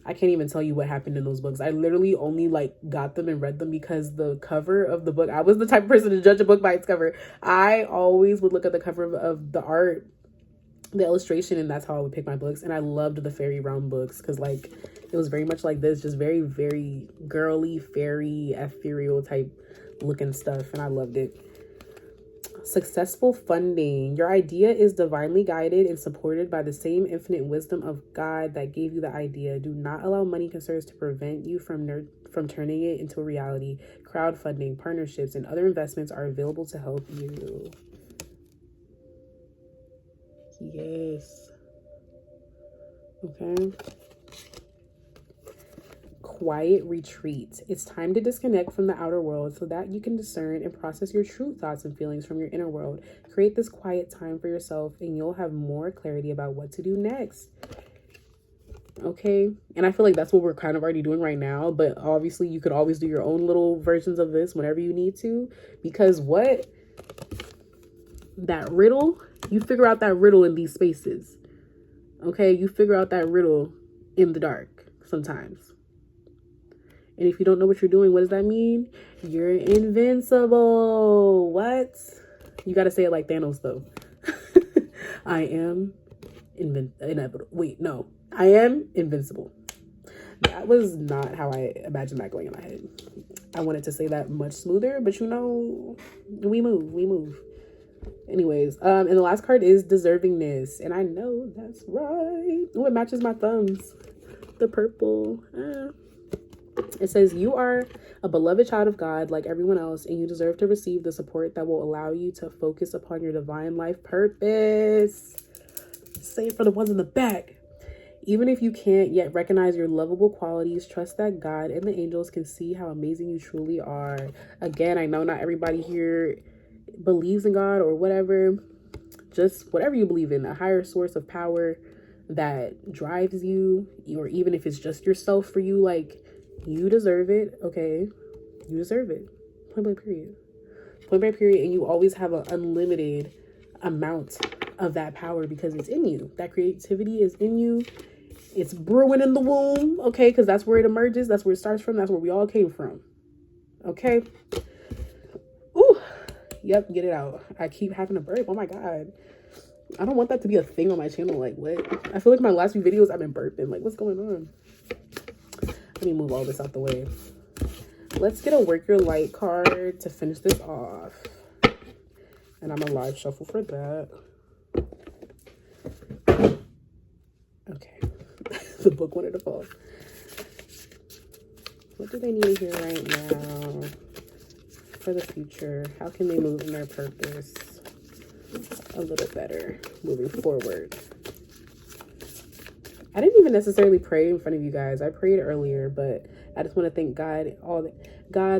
[SPEAKER 1] I can't even tell you what happened in those books. I literally only like got them and read them because the cover of the book, I was the type of person to judge a book by its cover. I always would look at the cover of the art, the illustration, and that's how I would pick my books. And I loved the Fairy Realm books because like it was very much like this, just very, very girly, fairy, ethereal type looking stuff. And I loved it. Successful funding. Your idea is divinely guided and supported by the same infinite wisdom of God that gave you the idea. Do not allow money concerns to prevent you from turning it into a reality. Crowdfunding, partnerships, and other investments are available to help you. Yes. Okay. Quiet retreat. It's time to disconnect from the outer world so that you can discern and process your true thoughts and feelings from your inner world. Create this quiet time for yourself and you'll have more clarity about what to do next. Okay. And I feel like that's what we're kind of already doing right now. But obviously you could always do your own little versions of this whenever you need to. Because what? That riddle, you figure out that riddle in these spaces. Okay. You figure out that riddle in the dark sometimes. And if you don't know what you're doing, what does that mean? You're invincible. What? You got to say it like Thanos, though. I am inevitable. Wait, no. I am invincible. That was not how I imagined that going in my head. I wanted to say that much smoother, but you know, we move. Anyways, and the last card is deservingness. And I know that's right. Oh, it matches my thumbs. The purple. It says you are a beloved child of God like everyone else, and you deserve to receive the support that will allow you to focus upon your divine life purpose. Say it for the ones in the back. Even if you can't yet recognize your lovable qualities, trust that God and the angels can see how amazing you truly are. Again, I know not everybody here believes in God or whatever. Just whatever you believe in, a higher source of power that drives you, or even if it's just yourself for you, like, you deserve it, okay? You deserve it. Point blank period. Point blank period. And you always have an unlimited amount of that power because it's in you. That creativity is in you. It's brewing in the womb, okay? Because that's where it emerges. That's where it starts from. That's where we all came from, okay? Ooh. Yep, get it out. I keep having a burp. Oh, my God. I don't want that to be a thing on my channel. Like, what? I feel like my last few videos I've been burping. Like, what's going on? Let me move all this out the way. Let's get a Work Your Light card to finish this off. And I'm a live shuffle for that. Okay. The book wanted to fall. What do they need to hear right now for the future? How can they move in their purpose a little better moving forward? I didn't even necessarily pray in front of you guys. I prayed earlier, but I just want to thank God,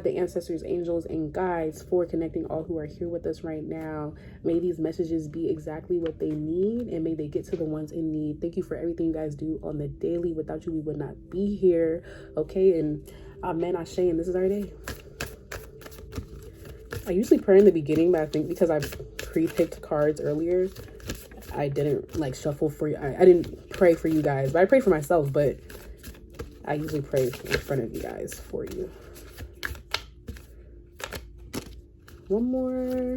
[SPEAKER 1] the ancestors, angels, and guides for connecting all who are here with us right now. May these messages be exactly what they need, and may they get to the ones in need. Thank you for everything you guys do on the daily. Without you, we would not be here. Okay, and amen, ashe, and this is our day. I usually pray in the beginning, but I think because I've pre-picked cards earlier, I didn't like shuffle for you. I didn't pray for you guys, but I prayed for myself, but I usually pray in front of you guys for you. One more.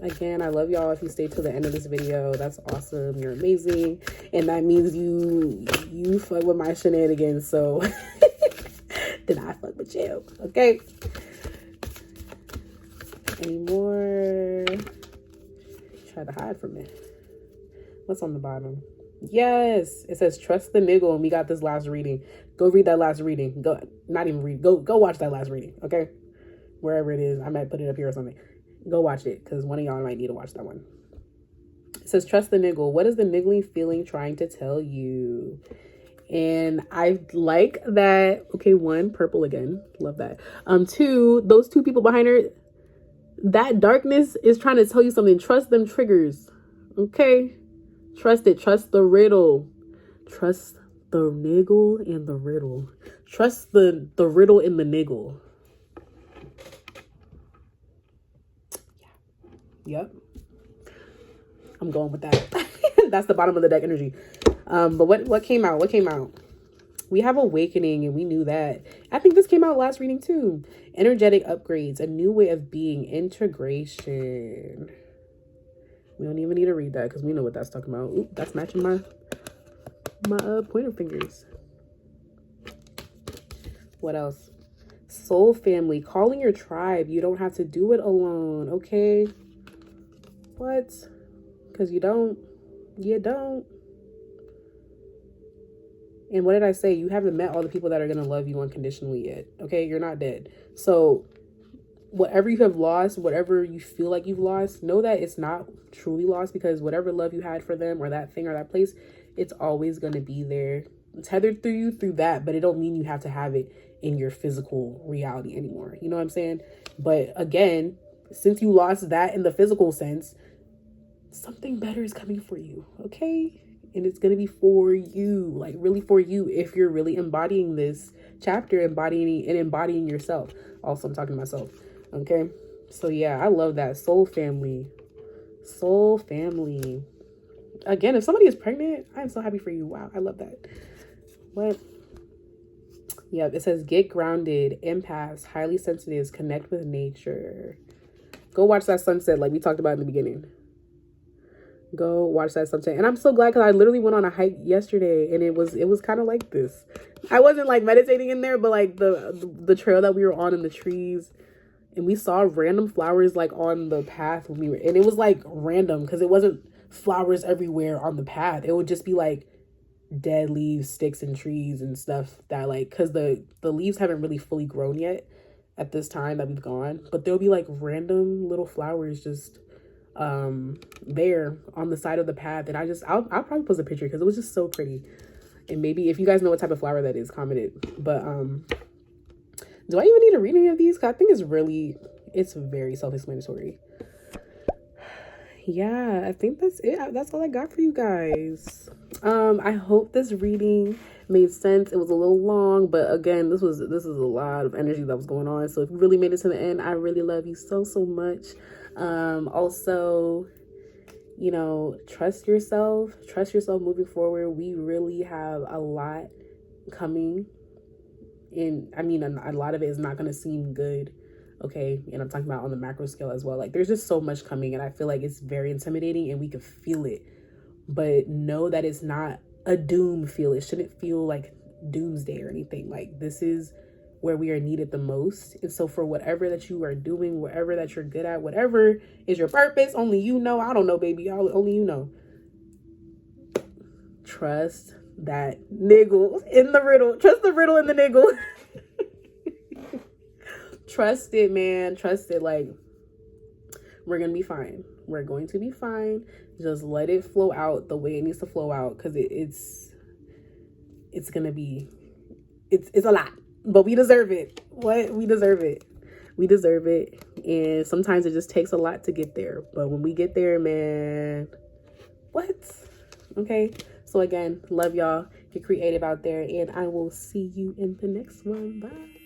[SPEAKER 1] Again, I love y'all. If you stay till the end of this video, that's awesome. You're amazing. And that means you fuck with my shenanigans, so then I fuck with you. Okay. Any more? Try to hide from it. What's on the bottom? Yes, it says trust the niggle, and we got this last reading. Go read that last reading. Go, not even read. Go watch that last reading. Okay, wherever it is, I might put it up here or something. Go watch it because one of y'all might need to watch that one. It says trust the niggle. What is the niggling feeling trying to tell you? And I like that. Okay, one, purple again. Love that. Two, those two people behind her. That darkness is trying to tell you something. Trust them triggers. Okay? Trust it. Trust the riddle. Trust the niggle and the riddle. Trust the riddle and the niggle. Yeah. Yep. I'm going with that. That's the bottom of the deck energy. But what came out? What came out? We have awakening, and we knew that. I think this came out last reading too. Energetic upgrades, a new way of being, integration. We don't even need to read that because we know what that's talking about. Oop, that's matching my pointer fingers. What else? Soul family, calling your tribe. You don't have to do it alone, okay? What? Because you don't. You don't. And what did I say? You haven't met all the people that are going to love you unconditionally yet. Okay? You're not dead. So whatever you have lost, whatever you feel like you've lost, know that it's not truly lost, because whatever love you had for them or that thing or that place, it's always going to be there. Tethered through you through that, but it don't mean you have to have it in your physical reality anymore. You know what I'm saying? But again, since you lost that in the physical sense, something better is coming for you. Okay? And it's going to be for you, like really for you, if you're really embodying this chapter, embodying yourself. Also, I'm talking to myself. Okay. So yeah, I love that. Soul family. Soul family. Again, if somebody is pregnant, I'm so happy for you. Wow. I love that. What? Yeah, it says get grounded, empaths, highly sensitives, connect with nature. Go watch that sunset like we talked about in the beginning. Go watch that sunset. And I'm so glad, because I literally went on a hike yesterday, and it was kind of like this. I wasn't like meditating in there, but like the trail that we were on in the trees, and we saw random flowers like on the path when we were, and it was like random because it wasn't flowers everywhere on the path. It would just be like dead leaves, sticks, and trees and stuff that like, because the leaves haven't really fully grown yet at this time that we've gone, but there'll be like random little flowers just there on the side of the path. And I'll probably post a picture because it was just so pretty. And maybe if you guys know what type of flower that is, comment it. But do I even need to read any of these? Cause I think it's very self-explanatory. Yeah, I think that's it. That's all I got for you guys. I hope this reading made sense. It was a little long, but again, this is a lot of energy that was going on. So if you really made it to the end, I really love you so much. Also, you know, trust yourself moving forward. We really have a lot coming in. I mean, a lot of it is not going to seem good. Okay. And I'm talking about on the macro scale as well. Like there's just so much coming, and I feel like it's very intimidating and we can feel it, but know that it's not a doom feel. It shouldn't feel like doomsday or anything. Like this is where we are needed the most. And so for whatever that you are doing, whatever that you're good at, whatever is your purpose, only you know. I don't know, baby. Only you know. Trust that niggle in the riddle. Trust the riddle in the niggle. Trust it, man. Trust it. Like, we're gonna be fine. We're going to be fine. Just let it flow out the way it needs to flow out, because it's gonna be, it's a lot, but we deserve it. We deserve it. We deserve it. And sometimes it just takes a lot to get there, but when we get there, man, what? Okay, so again, love y'all. Get creative out there, and I will see you in the next one. Bye.